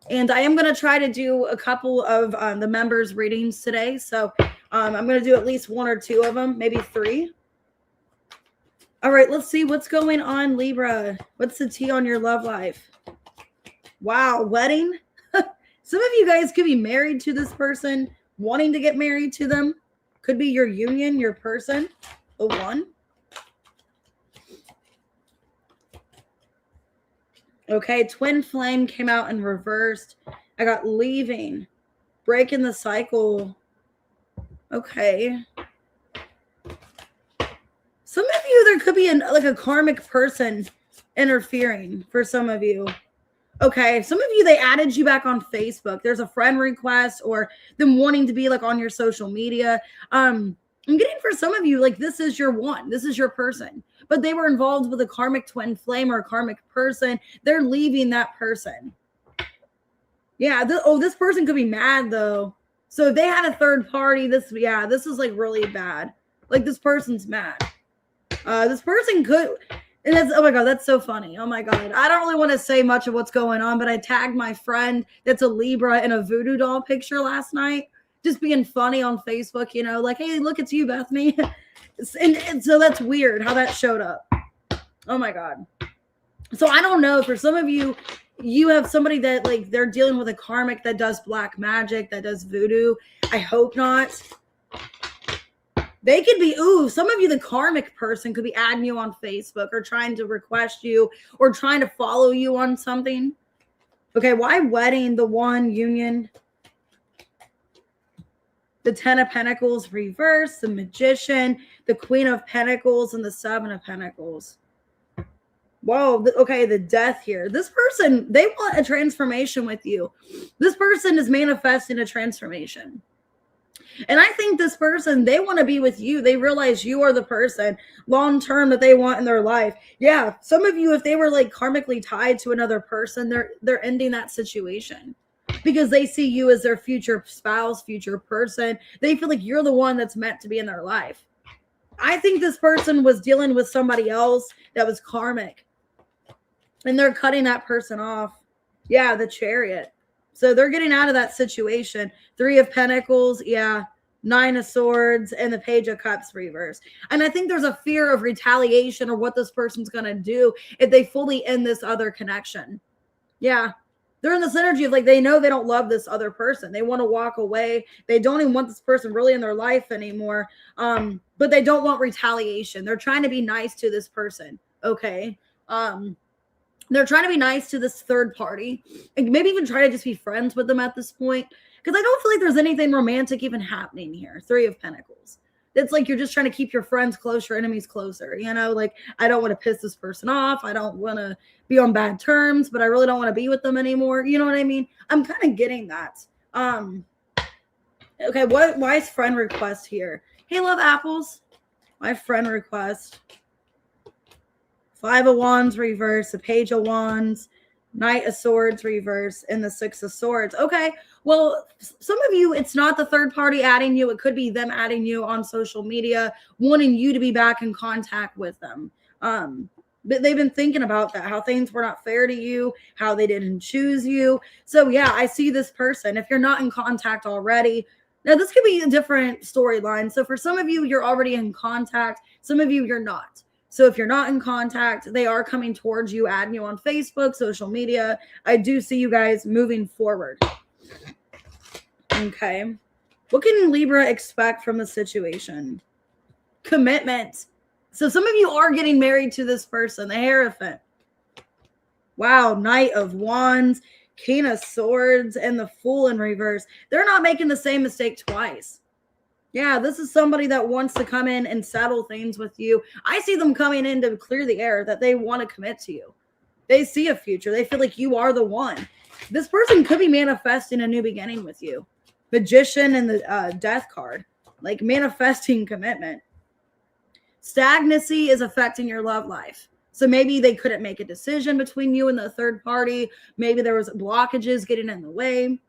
A: And I am going to try to do a couple of the members' readings today. So I'm going to do at least one or two of them, maybe three. All right, let's see what's going on, Libra. What's the tea on your love life? Wow, wedding? Some of you guys could be married to this person, wanting to get married to them. Could be your union, your person, the one. Okay, twin flame came out and reversed. I got leaving, breaking the cycle. Okay. Some of you, there could be like a karmic person interfering for some of you. Okay, some of you, they added you back on Facebook. There's a friend request or them wanting to be like on your social media. I'm getting for some of you, like this is your one. This is your person. But they were involved with a karmic twin flame or a karmic person. They're leaving that person. Yeah, this person could be mad though. So if they had a third party, this is like really bad. Like this person's mad. This person could... And that's, oh my God, that's so funny. Oh my God. I don't really want to say much of what's going on, but I tagged my friend that's a Libra in a voodoo doll picture last night, just being funny on Facebook, you know, like, hey, look, it's you, Bethany. and so that's weird how that showed up. Oh my God. So I don't know. For some of you, you have somebody that like they're dealing with a karmic that does black magic, that does voodoo. I hope not. They could be, some of you, the karmic person could be adding you on Facebook or trying to request you or trying to follow you on something. Okay, why wedding? The one, union. The 10 of Pentacles reverse, the Magician, the Queen of Pentacles, and the 7 of Pentacles. Whoa, okay, the Death here. This person, they want a transformation with you. This person is manifesting a transformation. And I think this person, they want to be with you. They realize you are the person long term that they want in their life. Yeah, some of you, if they were like karmically tied to another person, they're ending that situation because they see you as their future spouse, future person. They feel like you're the one that's meant to be in their life. I think this person was dealing with somebody else that was karmic, and they're cutting that person off. Yeah, the Chariot. So they're getting out of that situation. 3 of Pentacles, yeah. 9 of Swords, and the Page of Cups reverse. And I think there's a fear of retaliation or what this person's going to do if they fully end this other connection. Yeah. They're in this energy of like, they know they don't love this other person. They want to walk away. They don't even want this person really in their life anymore. But they don't want retaliation. They're trying to be nice to this person. Okay. They're trying to be nice to this third party and maybe even try to just be friends with them at this point. Because I don't feel like there's anything romantic even happening here. 3 of Pentacles. It's like you're just trying to keep your friends close, your enemies closer. You know, like, I don't want to piss this person off. I don't want to be on bad terms, but I really don't want to be with them anymore. You know what I mean? I'm kind of getting that. Okay, why is friend request here? Hey, love apples. My friend request. 5 of Wands reverse, a Page of Wands, Knight of Swords reverse, and the 6 of Swords. Okay, well, some of you, it's not the third party adding you. It could be them adding you on social media, wanting you to be back in contact with them. But they've been thinking about that, how things were not fair to you, how they didn't choose you. So yeah, I see this person. If you're not in contact already, now this could be a different storyline. So for some of you, you're already in contact. Some of you, you're not. So if you're not in contact, they are coming towards you, adding you on Facebook, social media. I do see you guys moving forward. Okay. What can Libra expect from the situation? Commitment. So some of you are getting married to this person, the Hierophant. Wow, Knight of Wands, King of Swords, and the Fool in reverse. They're not making the same mistake twice. Yeah, this is somebody that wants to come in and settle things with you. I see them coming in to clear the air, that they want to commit to you. They see a future. They feel like you are the one. This person could be manifesting a new beginning with you. Magician and the Death card. Like manifesting commitment. Stagnancy is affecting your love life. So maybe they couldn't make a decision between you and the third party. Maybe there was blockages getting in the way.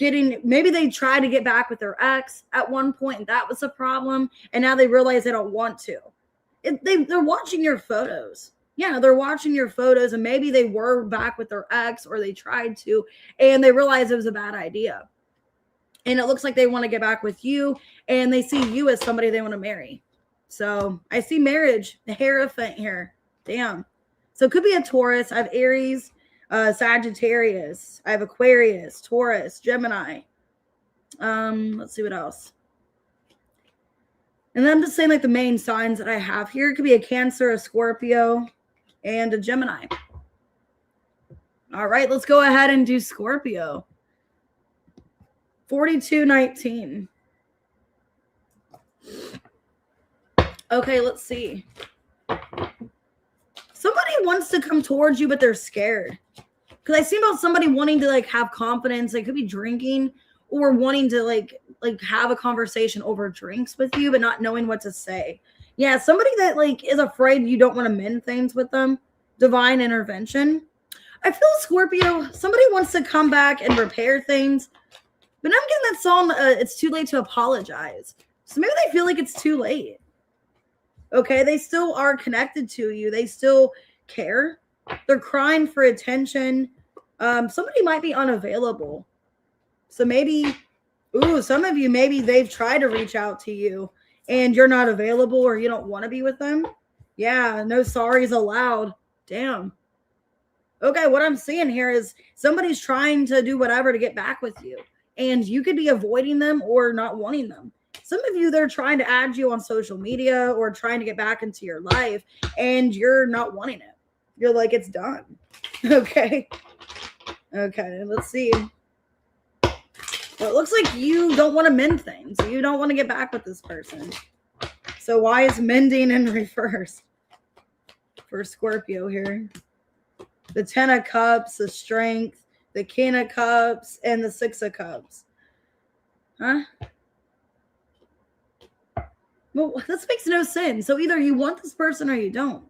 A: Maybe they tried to get back with their ex at one point, and that was a problem, and now they realize they don't want to. They're watching your photos. Yeah, they're watching your photos, and maybe they were back with their ex, or they tried to, and they realized it was a bad idea. And it looks like they want to get back with you, and they see you as somebody they want to marry. So I see marriage, the Hierophant here. Damn. So it could be a Taurus. I have Aries, Sagittarius. I have Aquarius, Taurus, Gemini. Let's see what else. And then I'm just saying like the main signs that I have here. It could be a Cancer, a Scorpio, and a Gemini. All right, let's go ahead and do Scorpio. 4219. Okay, let's see. Somebody wants to come towards you, but they're scared. Because I see about somebody wanting to like have confidence. They could be drinking or wanting to like have a conversation over drinks with you, but not knowing what to say. Yeah, somebody that like is afraid you don't want to mend things with them. Divine intervention. I feel Scorpio, somebody wants to come back and repair things. But I'm getting that song, it's too late to apologize. So maybe they feel like it's too late. Okay, they still are connected to you. They still care. They're crying for attention. Somebody might be unavailable. So maybe, some of you, maybe they've tried to reach out to you and you're not available or you don't want to be with them. Yeah, no sorries allowed. Damn. Okay, what I'm seeing here is somebody's trying to do whatever to get back with you. And you could be avoiding them or not wanting them. Some of you, they're trying to add you on social media or trying to get back into your life, and you're not wanting it. You're like, it's done. Okay. Okay, let's see. Well, it looks like you don't want to mend things. You don't want to get back with this person. So why is mending in reverse for Scorpio here? The 10 of Cups, the Strength, the King of Cups, and the 6 of Cups. Huh? Well, this makes no sense. So either you want this person or you don't.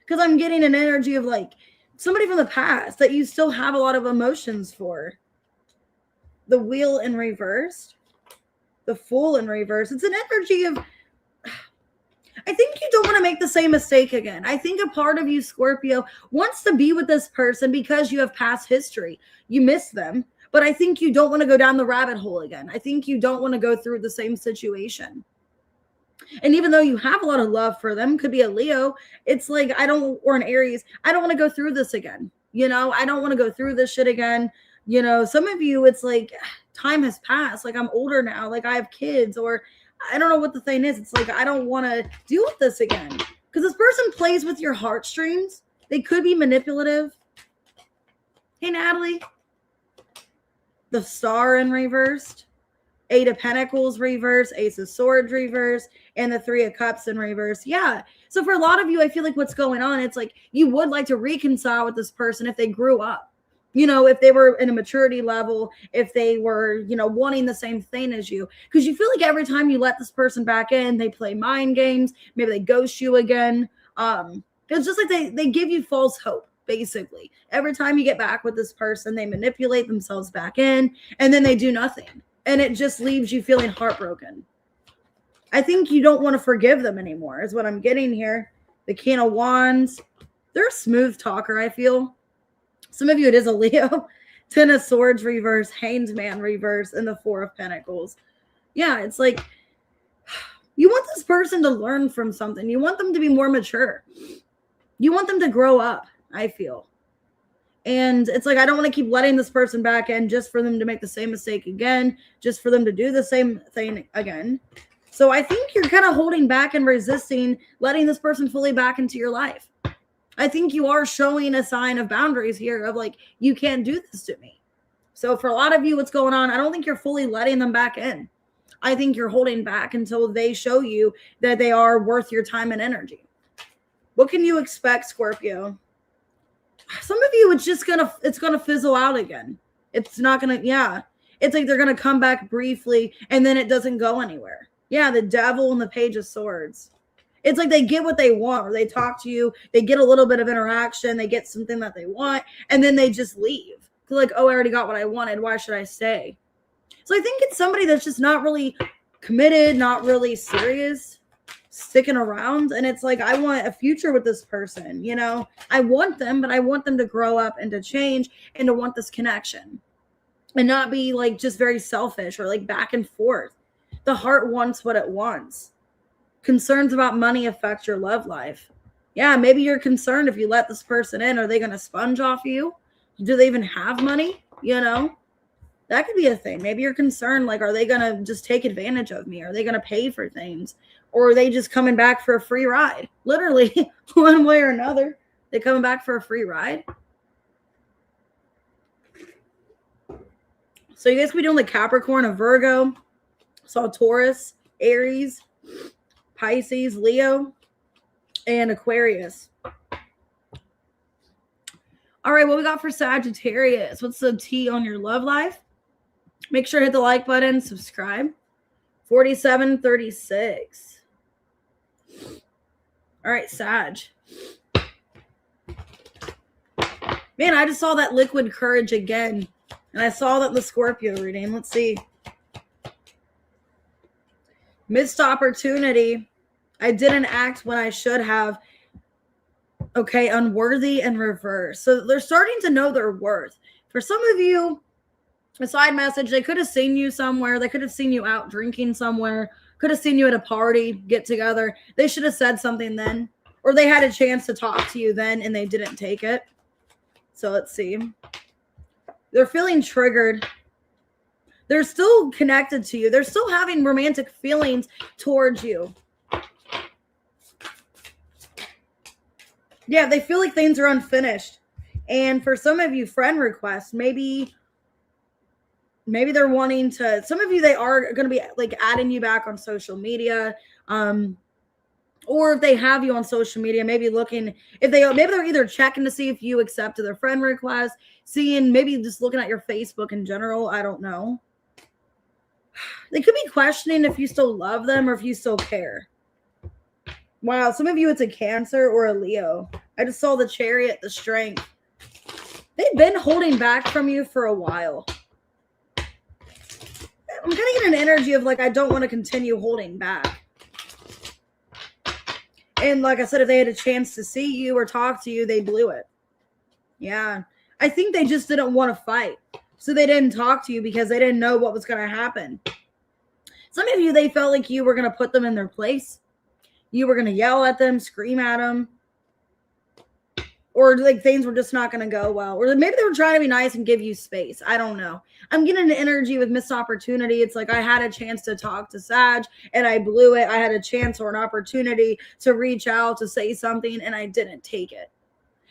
A: Because I'm getting an energy of like somebody from the past that you still have a lot of emotions for. The Wheel in reverse. The Fool in reverse. It's an energy of, I think you don't want to make the same mistake again. I think a part of you, Scorpio, wants to be with this person because you have past history. You miss them. But I think you don't want to go down the rabbit hole again. I think you don't want to go through the same situation. And even though you have a lot of love for them, could be a Leo, it's like, or an Aries, I don't want to go through this again. You know, I don't want to go through this shit again. You know, some of you, it's like time has passed. Like I'm older now, like I have kids, or I don't know what the thing is. It's like, I don't want to deal with this again. Because this person plays with your heartstrings. They could be manipulative. Hey, Natalie. The Star in reversed. Eight of Pentacles reverse, Ace of Swords reverse, and the Three of Cups in reverse. Yeah. So for a lot of you, I feel like what's going on, it's like you would like to reconcile with this person if they grew up. You know, if they were in a maturity level, if they were, you know, wanting the same thing as you. Because you feel like every time you let this person back in, they play mind games. Maybe they ghost you again. It's just like they give you false hope, basically. Every time you get back with this person, they manipulate themselves back in, and then they do nothing. And it just leaves you feeling heartbroken. I think you don't want to forgive them anymore, is what I'm getting here. The King of Wands. They're a smooth talker, I feel. Some of you, it is a Leo. 10 of Swords reverse, Hanged Man reverse, and the Four of Pentacles. Yeah, it's like you want this person to learn from something. You want them to be more mature. You want them to grow up, I feel. And it's like, I don't want to keep letting this person back in just for them to make the same mistake again, just for them to do the same thing again. So I think you're kind of holding back and resisting letting this person fully back into your life. I think you are showing a sign of boundaries here of like, you can't do this to me. So for a lot of you, what's going on, I don't think you're fully letting them back in. I think you're holding back until they show you that they are worth your time and energy. What can you expect, Scorpio? Some of you, it's gonna fizzle out again. It's not gonna, yeah. It's like they're gonna come back briefly and then it doesn't go anywhere. Yeah, the Devil and the Page of Swords. It's like they get what they want, or they talk to you, they get a little bit of interaction, they get something that they want, and then they just leave. They're like, oh, I already got what I wanted. Why should I stay? So I think it's somebody that's just not really committed, not really serious, sticking around. And it's like, I want a future with this person, you know? I want them, but I want them to grow up and to change and to want this connection and not be like just very selfish or like back and forth. The heart wants what it wants. Concerns about money affect your love life. Yeah, maybe you're concerned if you let this person in, are they going to sponge off you? Do they even have money? You know, that could be a thing. Maybe you're concerned, like, are they going to just take advantage of me? Are they going to pay for things? Or are they just coming back for a free ride? Literally, one way or another. They coming back for a free ride? So you guys could be doing the Capricorn, a Virgo. Saw Taurus, Aries, Pisces, Leo, and Aquarius. All right, what we got for Sagittarius? What's the T on your love life? Make sure to hit the like button, subscribe. 4736. All right, Sag. Man, I just saw that liquid courage again. And I saw that in the Scorpio reading. Let's see. Missed opportunity. I didn't act when I should have. Okay, unworthy and reverse. So they're starting to know their worth. For some of you, a side message, they could have seen you somewhere. They could have seen you out drinking somewhere. Could have seen you at a party, get together. They should have said something then. Or they had a chance to talk to you then and they didn't take it. So let's see. They're feeling triggered. They're still connected to you. They're still having romantic feelings towards you. Yeah, they feel like things are unfinished. And for some of you, friend requests, maybe they're wanting to, some of you, they are going to be like adding you back on social media. Or if they have you on social media, maybe looking, maybe they're either checking to see if you accepted their friend request, maybe just looking at your Facebook in general. I don't know. They could be questioning if you still love them or if you still care. Wow, some of you, it's a Cancer or a Leo. I just saw the Chariot, the Strength. They've been holding back from you for a while. I'm kind of getting an energy of like, I don't want to continue holding back. And like I said, if they had a chance to see you or talk to you, they blew it. Yeah. I think they just didn't want to fight. So they didn't talk to you because they didn't know what was going to happen. Some of you, they felt like you were going to put them in their place. You were going to yell at them, scream at them. Or like things were just not going to go well. Or maybe they were trying to be nice and give you space. I don't know. I'm getting an energy with missed opportunity. It's like I had a chance to talk to Sag and I blew it. I had a chance or an opportunity to reach out, to say something, and I didn't take it.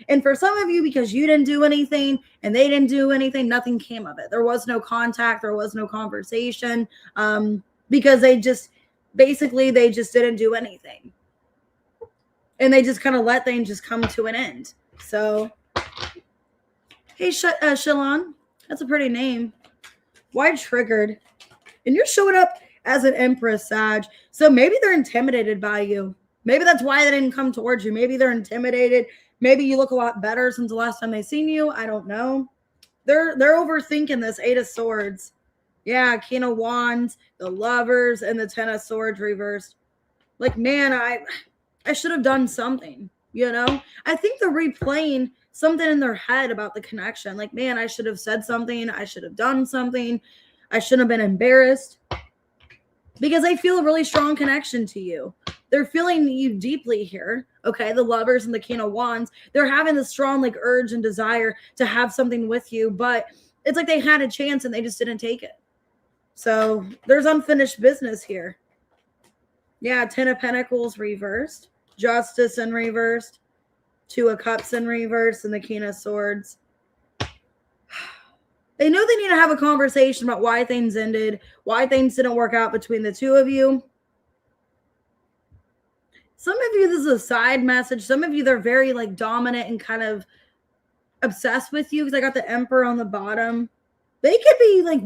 A: And for some of you, because you didn't do anything and they didn't do anything, nothing came of it. There was no contact. There was no conversation, because they just didn't do anything. And they just kind of let things just come to an end. So, hey, Shalon, that's a pretty name. Why triggered? And you're showing up as an Empress, Sag. So maybe they're intimidated by you. Maybe that's why they didn't come towards you. Maybe they're intimidated. Maybe you look a lot better since the last time they seen you. I don't know. They're overthinking this. 8 of Swords. Yeah, King of Wands, the Lovers, and the 10 of Swords reversed. Like, man, I should have done something, you know? I think they're replaying something in their head about the connection. Like, man, I should have said something. I should have done something. I shouldn't have been embarrassed. Because they feel a really strong connection to you. They're feeling you deeply here. Okay, the Lovers and the King of Wands. They're having this strong like urge and desire to have something with you. But it's like they had a chance and they just didn't take it. So there's unfinished business here. Yeah, 10 of Pentacles reversed. Justice in reversed. 2 of Cups in reverse. And the King of Swords. They know they need to have a conversation about why things ended, why things didn't work out between the two of you. Some of you, this is a side message. Some of you, they're very like dominant and kind of obsessed with you because I got the Emperor on the bottom. They could be like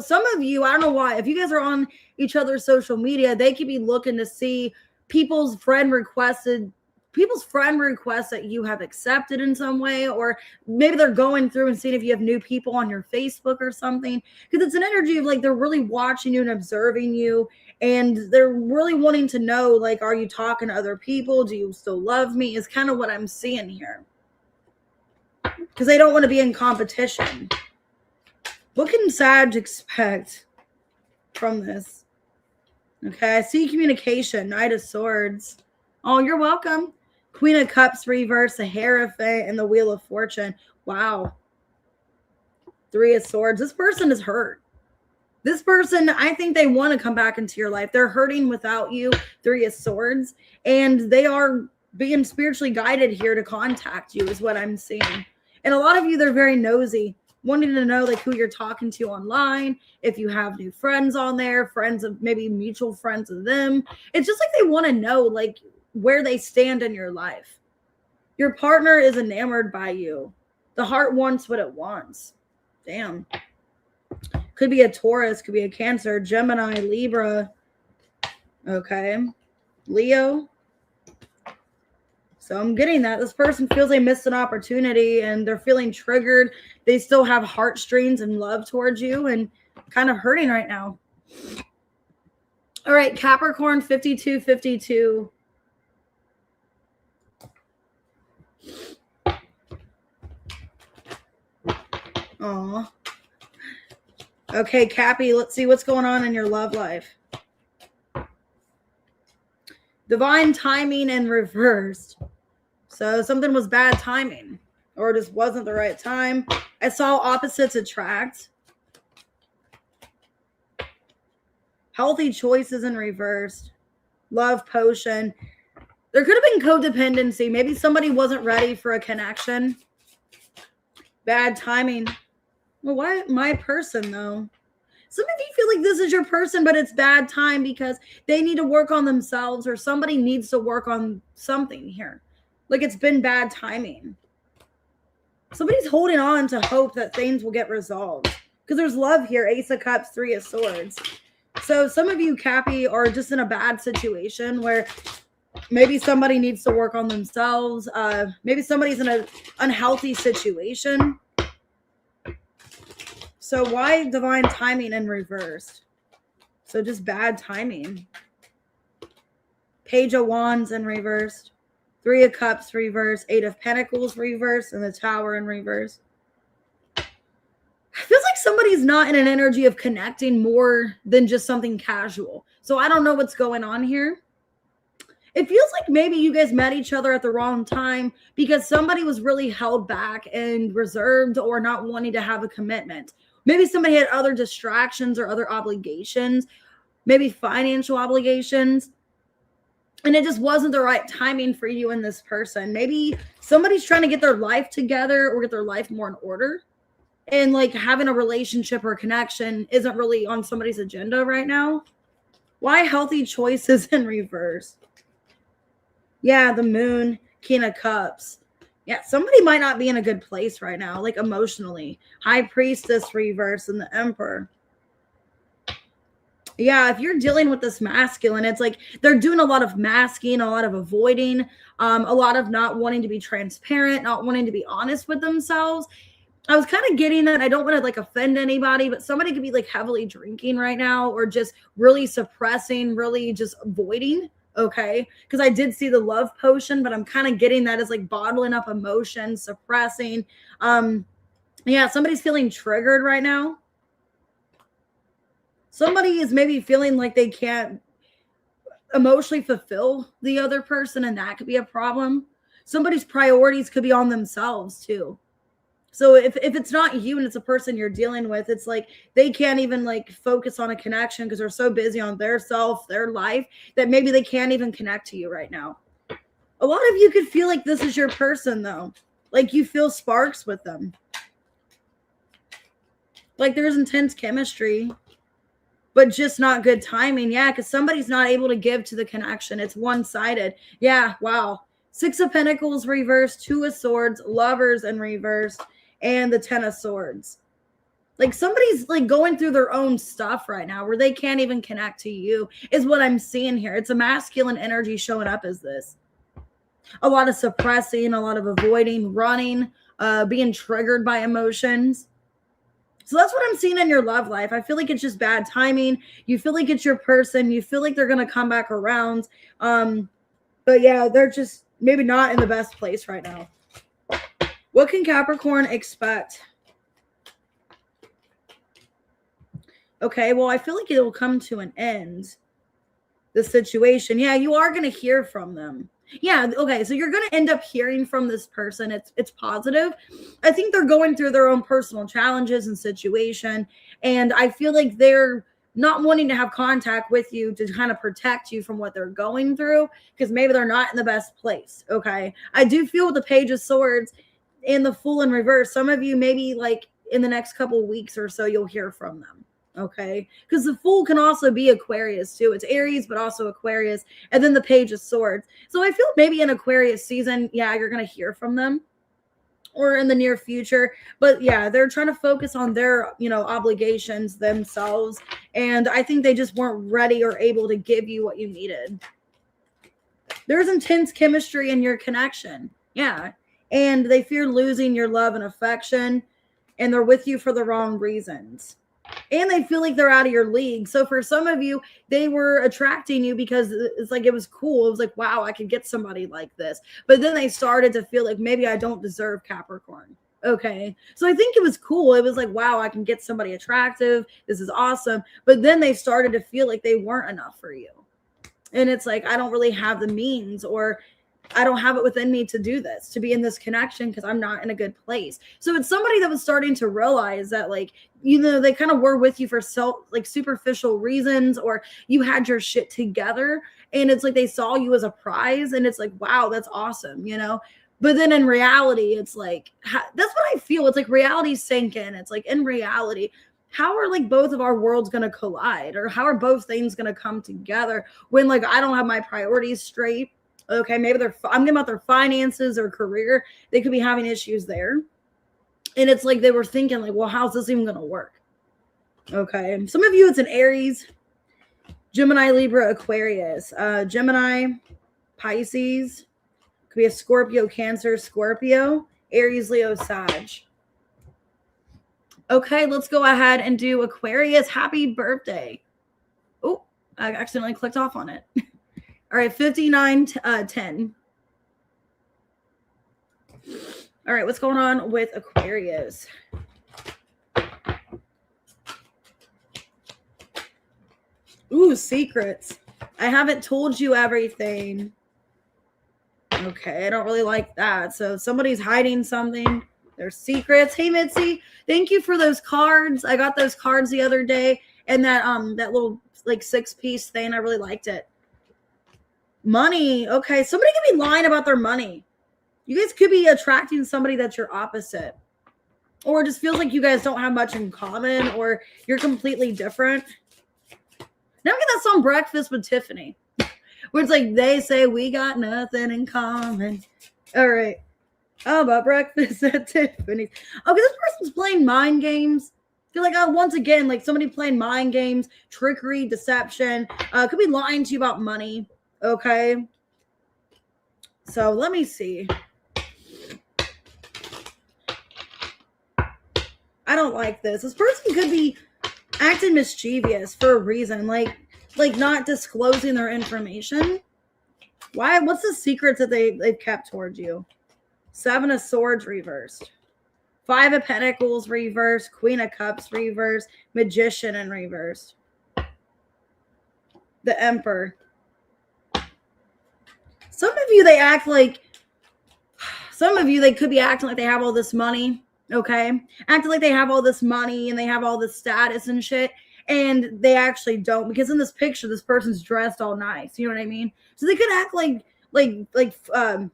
A: some of you, I don't know why. If you guys are on each other's social media, they could be looking to see people's friend requests that you have accepted in some way, or maybe they're going through and seeing if you have new people on your Facebook or something, because it's an energy of like they're really watching you and observing you, and they're really wanting to know, like, are you talking to other people? Do you still love me? Is kind of what I'm seeing here, because they don't want to be in competition. What can Sag expect from this? Okay, I see communication. Knight of Swords. Oh, you're welcome. Queen of Cups reverse, the Hierophant, and the Wheel of Fortune. Wow. 3 of Swords. This person is hurt. This person, I think they want to come back into your life. They're hurting without you. 3 of Swords. And they are being spiritually guided here to contact you is what I'm seeing. And a lot of you, they're very nosy, wanting to know like who you're talking to online, if you have new friends on there, friends of maybe mutual friends of them. It's just like they want to know like where they stand in your life. Your partner is enamored by you. The heart wants what it wants. Damn. Could be a Taurus, could be a Cancer, Gemini, Libra. Okay. Leo. So I'm getting that. This person feels they missed an opportunity and they're feeling triggered. They still have heartstrings and love towards you and kind of hurting right now. All right, Capricorn 5252. Aw. Okay, Cappy, let's see what's going on in your love life. Divine timing and reversed. So something was bad timing or just wasn't the right time. I saw opposites attract. Healthy choices in reversed. Love potion. There could have been codependency. Maybe somebody wasn't ready for a connection. Bad timing. Well, why my person though? Some of you feel like this is your person, but it's bad time because they need to work on themselves or somebody needs to work on something here. Like it's been bad timing. Somebody's holding on to hope that things will get resolved because there's love here. Ace of Cups, 3 of Swords. So some of you, Cappy, are just in a bad situation where maybe somebody needs to work on themselves. Maybe somebody's in an unhealthy situation. So why divine timing in reversed? So just bad timing. Page of Wands in reversed. 3 of Cups reversed. 8 of Pentacles reversed. And the Tower in reverse. It feels like somebody's not in an energy of connecting more than just something casual. So I don't know what's going on here. It feels like maybe you guys met each other at the wrong time because somebody was really held back and reserved or not wanting to have a commitment. Maybe somebody had other distractions or other obligations, maybe financial obligations. And it just wasn't the right timing for you and this person. Maybe somebody's trying to get their life together or get their life more in order. And like having a relationship or a connection isn't really on somebody's agenda right now. Why healthy choices in reverse? Yeah, the moon, King of Cups. Yeah, somebody might not be in a good place right now, like emotionally. High Priestess reverse and the Emperor. Yeah, if you're dealing with this masculine, it's like they're doing a lot of masking, a lot of avoiding, a lot of not wanting to be transparent, not wanting to be honest with themselves. I was kind of getting that. I don't want to like offend anybody, but somebody could be like heavily drinking right now or just really suppressing, really just avoiding. Okay. Because I did see the love potion, but I'm kind of getting that as like bottling up emotions, suppressing. Yeah, somebody's feeling triggered right now. Somebody is maybe feeling like they can't emotionally fulfill the other person, and that could be a problem. Somebody's priorities could be on themselves too. So if it's not you and it's a person you're dealing with, it's like they can't even like focus on a connection because they're so busy on their self, their life, that maybe they can't even connect to you right now. A lot of you could feel like this is your person though. Like you feel sparks with them. Like there's intense chemistry, but just not good timing. Yeah, because somebody's not able to give to the connection. It's one-sided. Yeah, wow. 6 of Pentacles reversed, 2 of Swords, Lovers in reverse, and the 10 of Swords. Like somebody's like going through their own stuff right now where they can't even connect to you is what I'm seeing here. It's a masculine energy showing up as this. A lot of suppressing, a lot of avoiding, running, being triggered by emotions. So that's what I'm seeing in your love life. I feel like it's just bad timing. You feel like it's your person. You feel like they're going to come back around. But yeah, they're just maybe not in the best place right now. What can Capricorn expect? Okay, well, I feel like it will come to an end, the situation. Yeah, you are going to hear from them. Yeah, okay, so you're going to end up hearing from this person. It's positive. I think they're going through their own personal challenges and situation, and I feel like they're not wanting to have contact with you to kind of protect you from what they're going through because maybe they're not in the best place, okay? I do feel with the Page of Swords and the Fool in reverse, some of you maybe like in the next couple of weeks or so you'll hear from them. Okay, because the Fool can also be Aquarius too. It's Aries, but also Aquarius, and then the Page of Swords. So I feel maybe in Aquarius season, yeah, you're gonna hear from them, or in the near future. But yeah, they're trying to focus on their, obligations themselves, and I think they just weren't ready or able to give you what you needed. There's intense chemistry in your connection, yeah, and they fear losing your love and affection, and they're with you for the wrong reasons. And they feel like they're out of your league. So for some of you, they were attracting you because it's like it was cool. It was like, wow, I could get somebody like this. But then they started to feel like maybe I don't deserve Capricorn. Okay. So I think it was cool. It was like, wow, I can get somebody attractive. This is awesome. But then they started to feel like they weren't enough for you. And it's like, I don't really have the means, or I don't have it within me to do this, to be in this connection because I'm not in a good place. So it's somebody that was starting to realize that, like, they kind of were with you for superficial reasons, or you had your shit together and it's like they saw you as a prize and it's like, wow, that's awesome, But then in reality, it's like, that's what I feel. It's like reality sank in. It's like in reality, how are like both of our worlds going to collide, or how are both things going to come together when like I don't have my priorities straight? Okay, maybe I'm thinking about their finances or career. They could be having issues there. And it's like they were thinking like, well, how's this even going to work? Okay, some of you, it's an Aries, Gemini, Libra, Aquarius. Gemini, Pisces. Could be a Scorpio, Cancer, Scorpio, Aries, Leo, Sag. Okay, let's go ahead and do Aquarius. Happy birthday. Oh, I accidentally clicked off on it. All right, 5910. All right, what's going on with Aquarius? Ooh, secrets. I haven't told you everything. Okay, I don't really like that. So somebody's hiding something. There's secrets. Hey, Mitzi, thank you for those cards. I got those cards the other day, and that little like 6-piece thing. I really liked it. Money. Okay. Somebody could be lying about their money. You guys could be attracting somebody that's your opposite. Or it just feels like you guys don't have much in common, or you're completely different. Now get that song Breakfast with Tiffany, where it's like, they say we got nothing in common. All right. How about breakfast at Tiffany's? Okay, this person's playing mind games. I feel like once again, like somebody playing mind games, trickery, deception. Could be lying to you about money. Okay. So let me see. I don't like this. This person could be acting mischievous for a reason, like not disclosing their information. Why? What's the secrets that they've kept towards you? 7 of Swords reversed. 5 of Pentacles reversed. Queen of Cups reversed. Magician in reversed. The Emperor. Some of you, they could be acting like they have all this money. Okay. Acting like they have all this money and they have all this status and shit. And they actually don't, because in this picture, this person's dressed all nice. You know what I mean? So they could act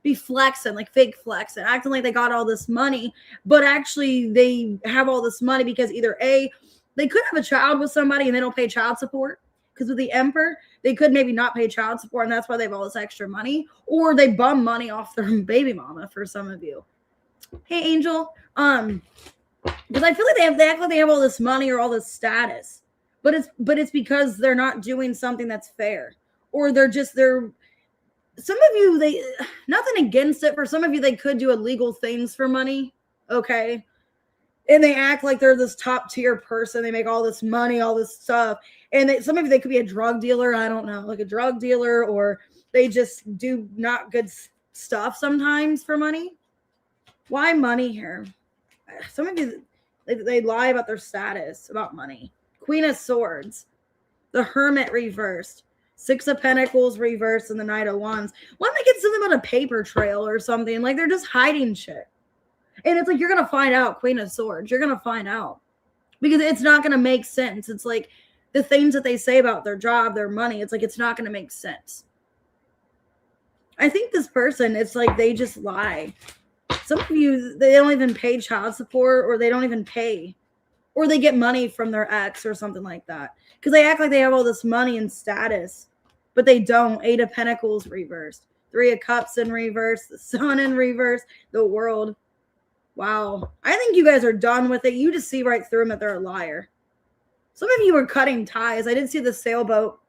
A: be flexing, like fake flexing, acting like they got all this money, but actually they have all this money because either A, they could have a child with somebody and they don't pay child support, because with the Emperor, they could maybe not pay child support and that's why they have all this extra money, or they bum money off their baby mama for some of you. Hey, Angel. Because I feel like they act like they have all this money or all this status, but it's because they're not doing something that's fair, or they're some of you, nothing against it. For some of you, they could do illegal things for money. Okay. And they act like they're this top tier person. They make all this money, all this stuff. And some of you, they could be a drug dealer. I don't know, like a drug dealer, or they just do not good stuff sometimes for money. Why money here? Some of you, they lie about their status, about money. Queen of Swords. The Hermit reversed. 6 of Pentacles reversed, and the Knight of Wands. Why don't they get something about a paper trail or something? Like they're just hiding shit. And it's like, you're going to find out, Queen of Swords. You're going to find out. Because it's not going to make sense. It's like the things that they say about their job, their money, it's like it's not going to make sense. I think this person, it's like they just lie. Some of you, they don't even pay child support, or they don't even pay. Or they get money from their ex or something like that. Because they act like they have all this money and status. But they don't. 8 of Pentacles reversed. 3 of Cups in reverse. The Sun in reverse. The World. Wow. I think you guys are done with it. You just see right through them that they're a liar. Some of you are cutting ties. I didn't see the sailboat.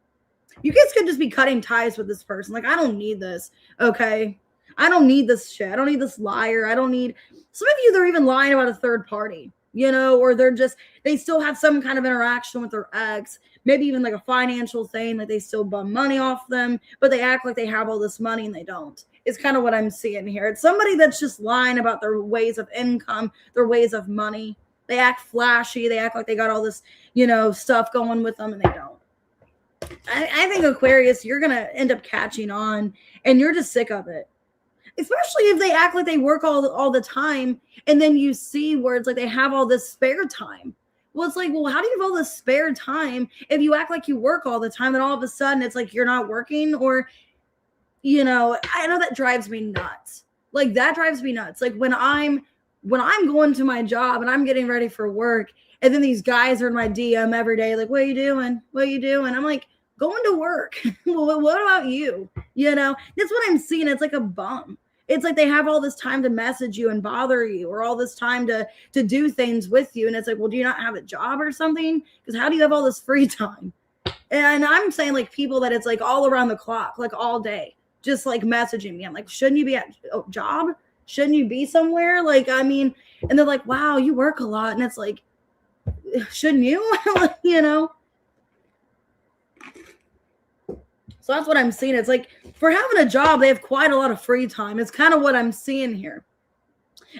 A: You guys could just be cutting ties with this person. Like, I don't need this. Okay. I don't need this shit. I don't need this liar. I don't need. Some of you, they're even lying about a third party. You know, or they still have some kind of interaction with their ex, maybe even like a financial thing, like they still bum money off them, but they act like they have all this money and they don't. It's kind of what I'm seeing here. It's somebody that's just lying about their ways of income, their ways of money. They act flashy. They act like they got all this, stuff going with them, and they don't. I think Aquarius, you're going to end up catching on, and you're just sick of it. Especially if they act like they work all the time, and then you see where it's like they have all this spare time. Well, it's like, well, how do you have all this spare time if you act like you work all the time, and all of a sudden it's like you're not working? Or, I know that drives me nuts. Like, that drives me nuts. Like, when I'm going to my job and I'm getting ready for work, and then these guys are in my DM every day, like, what are you doing? What are you doing? I'm like, going to work. Well, what about you? That's what I'm seeing. It's like a bum. It's like they have all this time to message you and bother you, or all this time to do things with you. And it's like, well, do you not have a job or something? Because how do you have all this free time? And I'm saying, like, people that it's like all around the clock, like all day, just like messaging me. I'm like, shouldn't you be at a job? Shouldn't you be somewhere? Like, I mean, and they're like, wow, you work a lot. And it's like, shouldn't you? So that's what I'm seeing. It's like, for having a job, they have quite a lot of free time. It's kind of what I'm seeing here.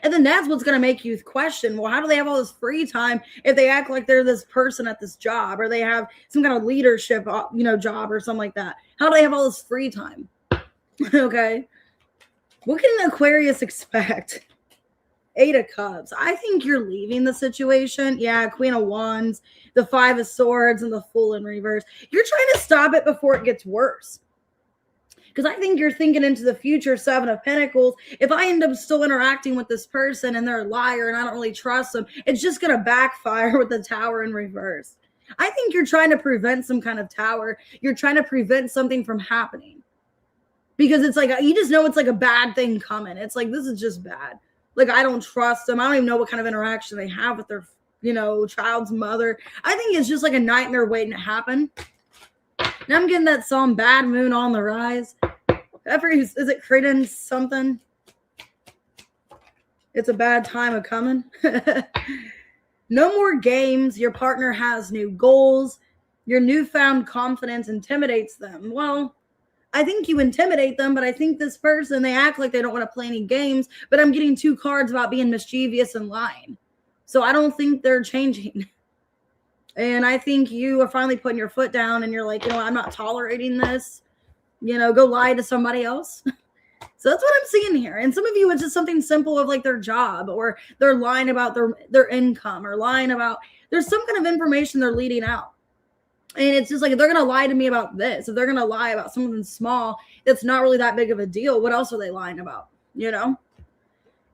A: And then that's what's going to make you question, well, how do they have all this free time if they act like they're this person at this job, or they have some kind of leadership, job or something like that? How do they have all this free time? Okay. What can an Aquarius expect? 8 of Cups. I think you're leaving the situation. Yeah, Queen of Wands, the 5 of Swords, and the Fool in reverse. You're trying to stop it before it gets worse. Because I think you're thinking into the future, Seven of Pentacles. If I end up still interacting with this person and they're a liar and I don't really trust them, it's just going to backfire with the Tower in reverse. I think you're trying to prevent some kind of Tower. You're trying to prevent something from happening. Because it's like, you just know it's like a bad thing coming. It's like, this is just bad. Like, I don't trust them. I don't even know what kind of interaction they have with their, child's mother. I think it's just like a nightmare waiting to happen. Now I'm getting that song Bad Moon on the Rise. Is it Credence something? It's a bad time of coming. No more games. Your partner has new goals. Your newfound confidence intimidates them. Well, I think you intimidate them, but I think this person, they act like they don't want to play any games, but I'm getting 2 cards about being mischievous and lying. So I don't think they're changing. And I think you are finally putting your foot down and you're like, I'm not tolerating this. Go lie to somebody else. So that's what I'm seeing here. And some of you, it's just something simple of like their job, or they're lying about their income, or lying about, there's some kind of information they're leading out. And it's just like, if they're going to lie to me about this, if they're going to lie about something small, that's not really that big of a deal, what else are they lying about?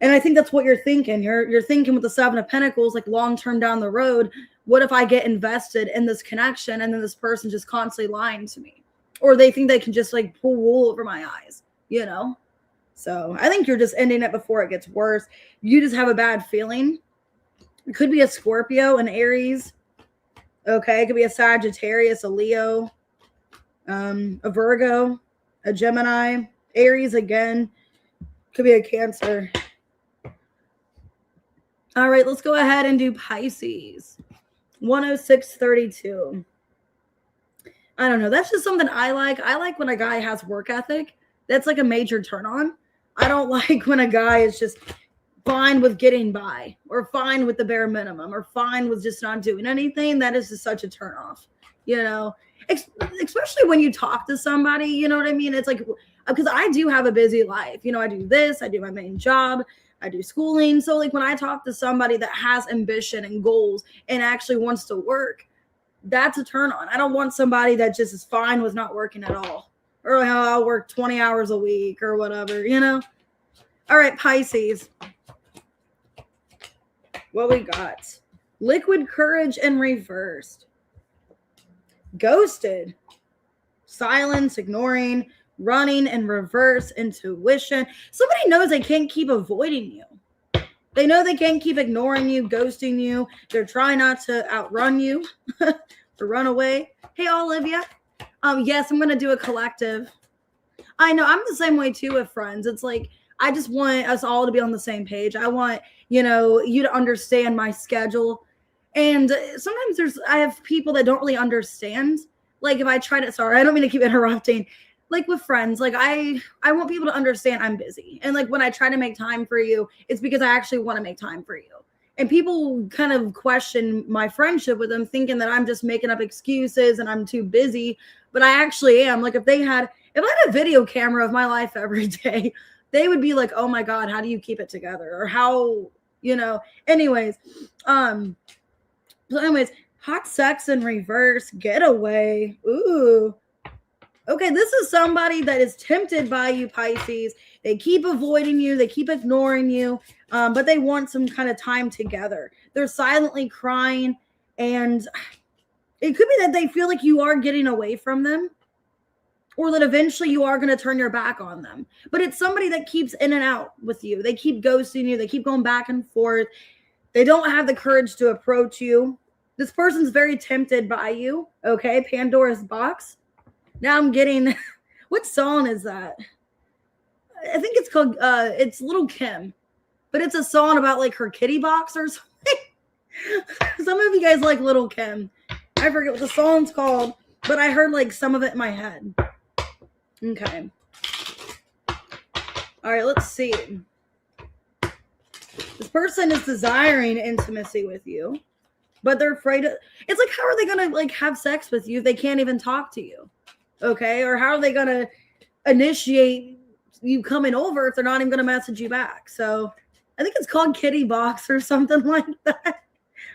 A: And I think that's what you're thinking. You're thinking with the Seven of Pentacles, like long-term down the road, what if I get invested in this connection and then this person just constantly lying to me? Or they think they can just like pull wool over my eyes, So I think you're just ending it before it gets worse. You just have a bad feeling. It could be a Scorpio, an Aries. Okay, it could be a Sagittarius, a Leo, a Virgo, a Gemini, Aries again. Could be a Cancer. All right, let's go ahead and do Pisces. 106.32. I don't know. That's just something I like. I like when a guy has work ethic. That's like a major turn on. I don't like when a guy is just fine with getting by, or fine with the bare minimum, or fine with just not doing anything. That is just such a turn off, especially when you talk to somebody, you know what I mean? It's like, because I do have a busy life. I do this, I do my main job, I do schooling. So like when I talk to somebody that has ambition and goals and actually wants to work, that's a turn on. I don't want somebody that just is fine with not working at all, or I'll work 20 hours a week or whatever, All right, Pisces. What we got? Liquid courage and reversed. Ghosted. Silence, ignoring, running and reverse, intuition. Somebody knows they can't keep avoiding you. They know they can't keep ignoring you, ghosting you. They're trying not to outrun you or run away. Hey, Olivia. Yes, I'm going to do a collective. I know I'm the same way too with friends. It's like, I just want us all to be on the same page. I want, you to understand my schedule. And sometimes I have people that don't really understand. Like if I try to, sorry, I don't mean to keep interrupting. Like with friends, like I want people to understand I'm busy. And like when I try to make time for you, it's because I actually want to make time for you. And people kind of question my friendship with them, thinking that I'm just making up excuses and I'm too busy. But I actually am. Like if I had a video camera of my life every day, they would be like, oh my God, how do you keep it together? Or how, anyways. Hot sex in reverse, getaway. Ooh. Okay, this is somebody that is tempted by you, Pisces. They keep avoiding you. They keep ignoring you, but they want some kind of time together. They're silently crying, and it could be that they feel like you are getting away from them, or that eventually you are going to turn your back on them. But it's somebody that keeps in and out with you. They keep ghosting you. They keep going back and forth. They don't have the courage to approach you. This person's very tempted by you, okay? Pandora's box. Now I'm getting, what song is that? I think it's called, it's Little Kim, but it's a song about like her kitty box or something. Some of you guys like Little Kim. I forget what the song's called, but I heard like some of it in my head. Okay. All right, let's see. This person is desiring intimacy with you, but they're afraid of, it's like, how are they going to like have sex with you if they can't even talk to you? Okay. Or how are they going to initiate you coming over if they're not even going to message you back? So I think it's called Kitty Box or something like that.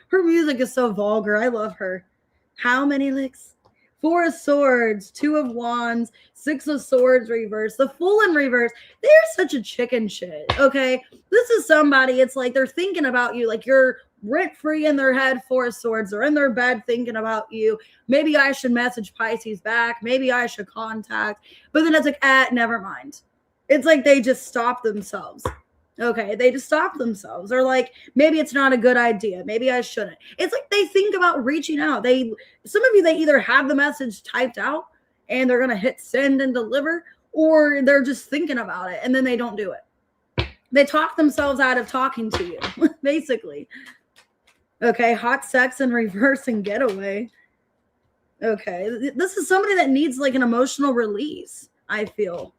A: Her music is so vulgar. I love her. How many licks Four of Swords, Two of Wands, Six of Swords reverse, the Fool in reverse. They're such a chicken shit, okay? This is somebody, it's like they're thinking about you, like you're rent-free in their head. Four of Swords. They're in their bed thinking about you. Maybe I should message Pisces back. Maybe I should contact. But then it's like, never mind. It's like they just stop themselves. Okay, they just stop themselves. Or like, maybe it's not a good idea. Maybe I shouldn't. It's like they think about reaching out. Some of you, they either have the message typed out and they're going to hit send and deliver, or they're just thinking about it and then they don't do it. They talk themselves out of talking to you, basically. Okay, hot sex in reverse and getaway. Okay, this is somebody that needs like an emotional release, I feel.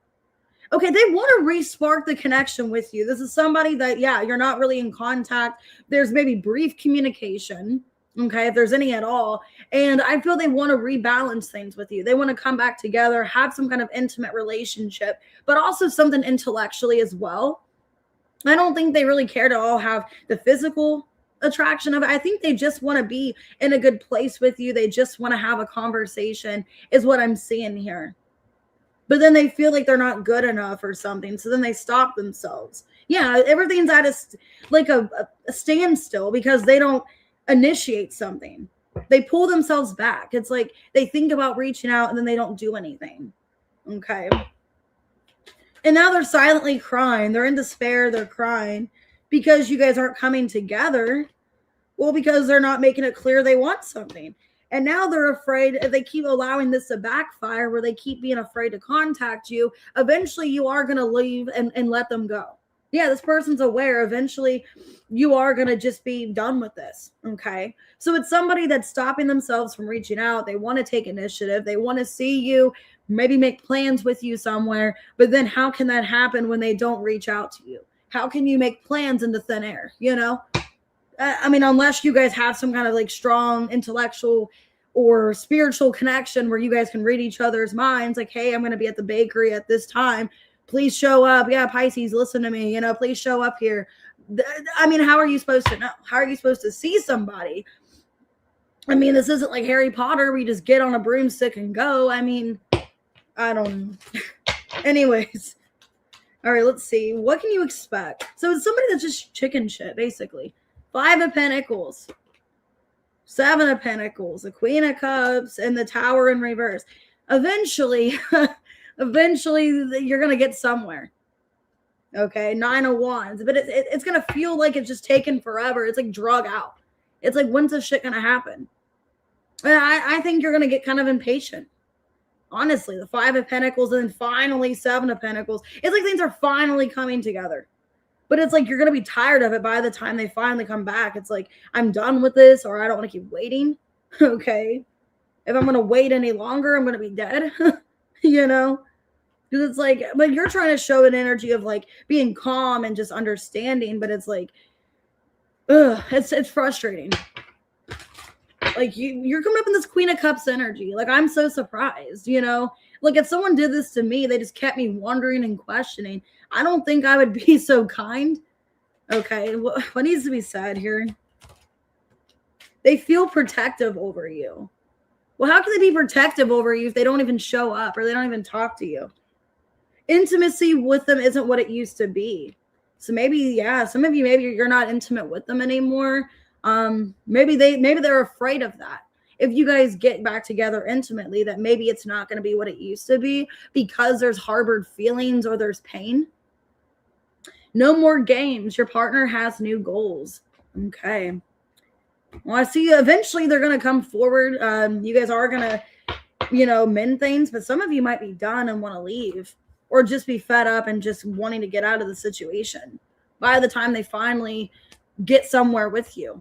A: Okay, they want to re-spark the connection with you. This is somebody that, yeah, you're not really in contact. There's maybe brief communication, okay, if there's any at all. And I feel they want to rebalance things with you. They want to come back together, have some kind of intimate relationship, but also something intellectually as well. I don't think they really care to all have the physical attraction of it. I think they just want to be in a good place with you. They just want to have a conversation, is what I'm seeing here. But then they feel like they're not good enough or something. So then they stop themselves. Yeah, everything's at a standstill because they don't initiate something. They pull themselves back. It's like they think about reaching out and then they don't do anything. Okay. And now they're silently crying. They're in despair. They're crying because you guys aren't coming together. Well, because they're not making it clear they want something. And now they're afraid, if they keep allowing this to backfire, where they keep being afraid to contact you, eventually you are going to leave and let them go. Yeah, this person's aware. Eventually you are going to just be done with this. Okay. So it's somebody that's stopping themselves from reaching out. They want to take initiative. They want to see you, maybe make plans with you somewhere. But then how can that happen when they don't reach out to you? How can you make plans into thin air? You know? I mean, unless you guys have some kind of like strong intellectual or spiritual connection where you guys can read each other's minds, like, hey, I'm going to be at the bakery at this time. Please show up. Yeah, Pisces, listen to me. You know, please show up here. I mean, how are you supposed to know? How are you supposed to see somebody? I mean, this isn't like Harry Potter. We just get on a broomstick and go. I mean, I don't know. Anyways. All right, let's see. What can you expect? So it's somebody that's just chicken shit, basically. 5 of Pentacles, 7 of Pentacles, the Queen of Cups, and the Tower in reverse. Eventually you're going to get somewhere. Okay, 9 of Wands. But it's going to feel like it's just taken forever. It's like drug out. It's like, when's this shit going to happen? And I think you're going to get kind of impatient. Honestly, the 5 of Pentacles and then finally 7 of Pentacles. It's like things are finally coming together. But it's like you're going to be tired of it by the time they finally come back. It's like, I'm done with this, or I don't want to keep waiting. Okay. If I'm going to wait any longer, I'm going to be dead. You know? Because it's like, but you're trying to show an energy of like being calm and just understanding. But it's like, it's frustrating. Like you're coming up in this Queen of Cups energy. Like, I'm so surprised, you know? Like, if someone did this to me, they just kept me wondering and questioning. I don't think I would be so kind. Okay, what needs to be said here? They feel protective over you. Well, how can they be protective over you if they don't even show up or they don't even talk to you? Intimacy with them isn't what it used to be. So maybe, yeah, some of you, maybe you're not intimate with them anymore. Maybe they're afraid of that. If you guys get back together intimately, that maybe it's not going to be what it used to be because there's harbored feelings or there's pain. No more games. Your partner has new goals. Okay. Well, I see eventually they're going to come forward. You guys are going to, you know, mend things, but some of you might be done and want to leave or just be fed up and just wanting to get out of the situation by the time they finally get somewhere with you.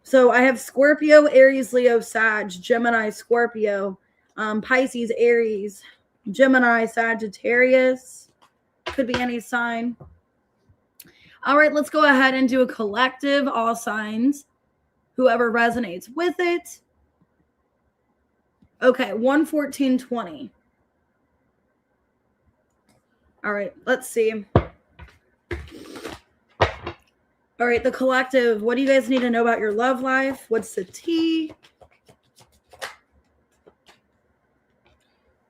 A: So I have Scorpio, Aries, Leo, Sag, Gemini, Scorpio, Pisces, Aries, Gemini, Sagittarius. Could be any sign. All right, let's go ahead and do a collective, all signs. Whoever resonates with it. Okay, 11420. All right, let's see. All right, the collective. What do you guys need to know about your love life? What's the tea?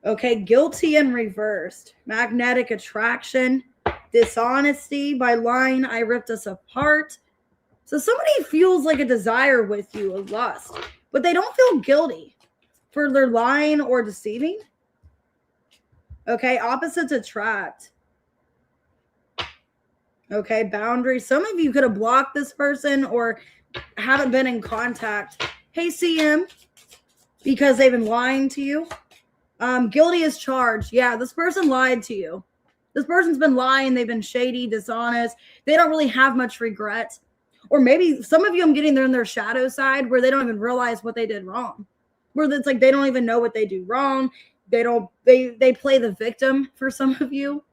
A: Okay, guilty and reversed. Magnetic attraction. Dishonesty. By lying, I ripped us apart. So somebody feels like a desire with you, a lust, but they don't feel guilty for their lying or deceiving. Okay, opposites attract. Okay, boundaries. Some of you could have blocked this person or haven't been in contact. Hey, CM, because they've been lying to you. Guilty as charged. Yeah, this person lied to you. This person's been lying. They've been shady, dishonest. They don't really have much regret. Or maybe some of you, I'm getting there in their shadow side where they don't even realize what they did wrong. Where it's like they don't even know what they do wrong. They play the victim for some of you.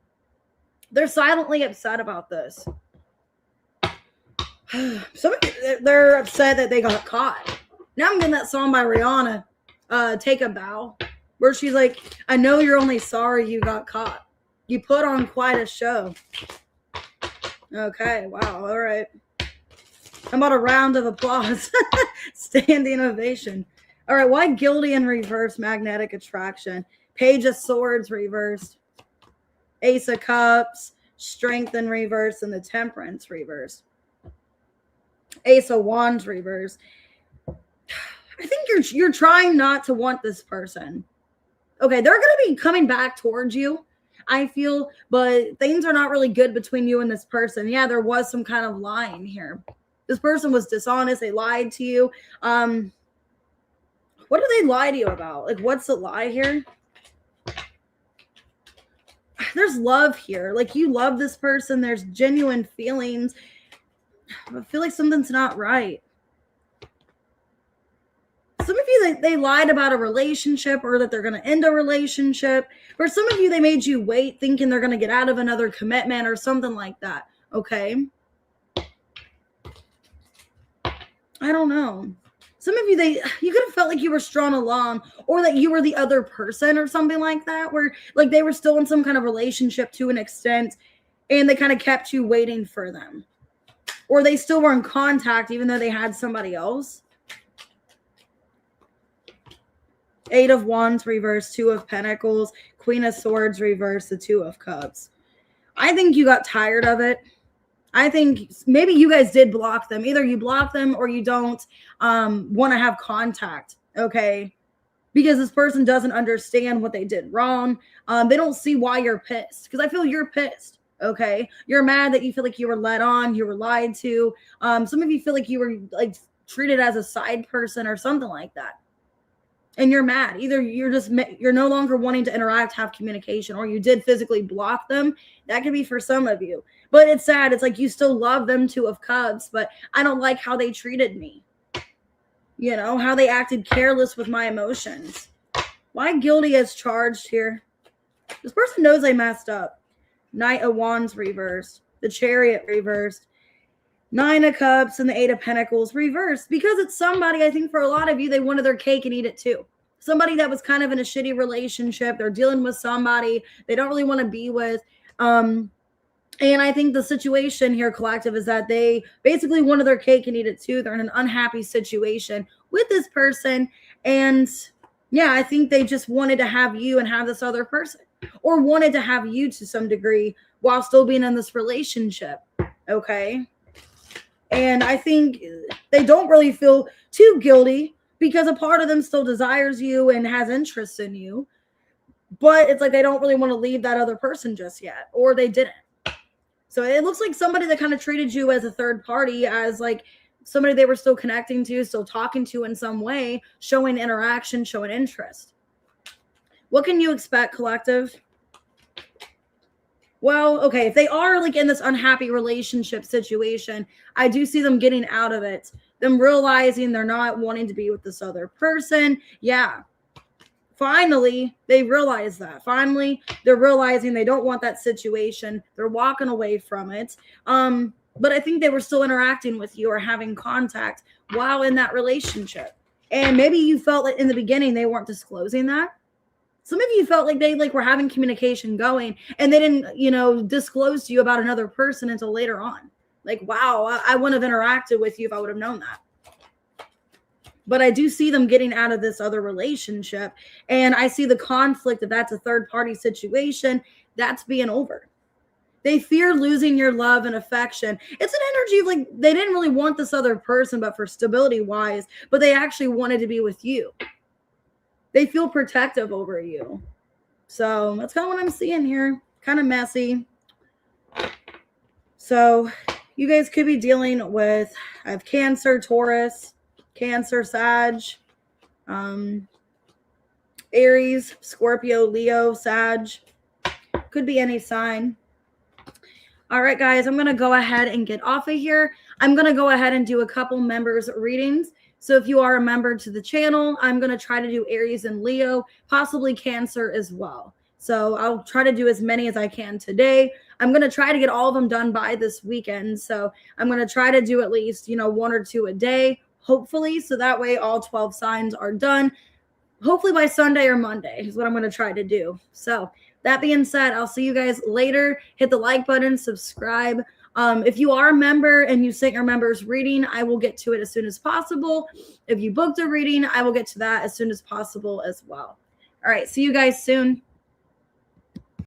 A: They're silently upset about this. Some of you, they're upset that they got caught. Now I'm getting that song by Rihanna, Take a Bow, where she's like, I know you're only sorry you got caught. You put on quite a show. Okay, wow, all right. How about a round of applause? Standing ovation. All right, why guilty and reverse magnetic attraction? Page of Swords reversed. Ace of Cups, Strength in reverse, and the Temperance reverse. Ace of Wands reverse. I think you're trying not to want this person. Okay, they're going to be coming back towards you, I feel, but things are not really good between you and this person. Yeah, there was some kind of lying here. This person was dishonest. They lied to you. What do they lie to you about? Like, what's the lie here? There's love here. Like, you love this person. There's genuine feelings. I feel like something's not right. Some of you, they lied about a relationship or that they're going to end a relationship. For some of you, they made you wait thinking they're going to get out of another commitment or something like that. Okay. I don't know. Some of you, you could have felt like you were strung along or that you were the other person or something like that, where like they were still in some kind of relationship to an extent and they kind of kept you waiting for them. Or they still were in contact even though they had somebody else. Eight of Wands reversed, Two of Pentacles, Queen of Swords reversed, the Two of Cups. I think you got tired of it. I think maybe you guys did block them. Either you block them or you don't want to have contact, okay? Because this person doesn't understand what they did wrong. They don't see why you're pissed. Because I feel you're pissed, okay? You're mad that you feel like you were led on, you were lied to. Some of you feel like you were like treated as a side person or something like that. And you're mad. Either you're no longer wanting to interact, have communication, or you did physically block them. That could be for some of you. But it's sad. It's like you still love them, Two of Cups, but I don't like how they treated me. You know, how they acted careless with my emotions. Why guilty as charged here? This person knows they messed up. Knight of Wands reversed. The Chariot reversed. Nine of Cups and the Eight of Pentacles reversed. Because it's somebody, I think for a lot of you, they wanted their cake and eat it too. Somebody that was kind of in a shitty relationship. They're dealing with somebody they don't really want to be with. And I think the situation here, collective, is that they basically wanted their cake and eat it too. They're in an unhappy situation with this person. And yeah, I think they just wanted to have you and have this other person. Or wanted to have you to some degree while still being in this relationship. Okay? And I think they don't really feel too guilty because a part of them still desires you and has interest in you. But it's like they don't really want to leave that other person just yet. Or they didn't. So it looks like somebody that kind of treated you as a third party, as like somebody they were still connecting to, still talking to in some way, showing interaction, showing interest. What can you expect, collective? Well, okay, if they are like in this unhappy relationship situation, I do see them getting out of it. Them realizing they're not wanting to be with this other person. Yeah. Finally, they realize that. Finally, they're realizing they don't want that situation. They're walking away from it. But I think they were still interacting with you or having contact while in that relationship. And maybe you felt like in the beginning they weren't disclosing that. Some of you felt like they were having communication going and they didn't, disclose to you about another person until later on. Like, wow, I wouldn't have interacted with you if I would have known that. But I do see them getting out of this other relationship. And I see the conflict, if that's a third party situation, that's being over. They fear losing your love and affection. It's an energy of like they didn't really want this other person, but for stability wise, but they actually wanted to be with you. They feel protective over you. So that's kind of what I'm seeing here. Kind of messy. So you guys could be dealing with, I have Cancer, Taurus, Cancer, Sag, Aries, Scorpio, Leo, Sag. Could be any sign. All right, guys, I'm going to go ahead and get off of here. I'm going to go ahead and do a couple members readings. So if you are a member to the channel, I'm going to try to do Aries and Leo, possibly Cancer as well. So I'll try to do as many as I can today. I'm going to try to get all of them done by this weekend. So I'm going to try to do at least, 1 or 2 a day, hopefully. So that way all 12 signs are done. Hopefully by Sunday or Monday is what I'm going to try to do. So that being said, I'll see you guys later. Hit the like button, subscribe. If you are a member and you sent your members reading, I will get to it as soon as possible. If you booked a reading, I will get to that as soon as possible as well. All right, see you guys soon.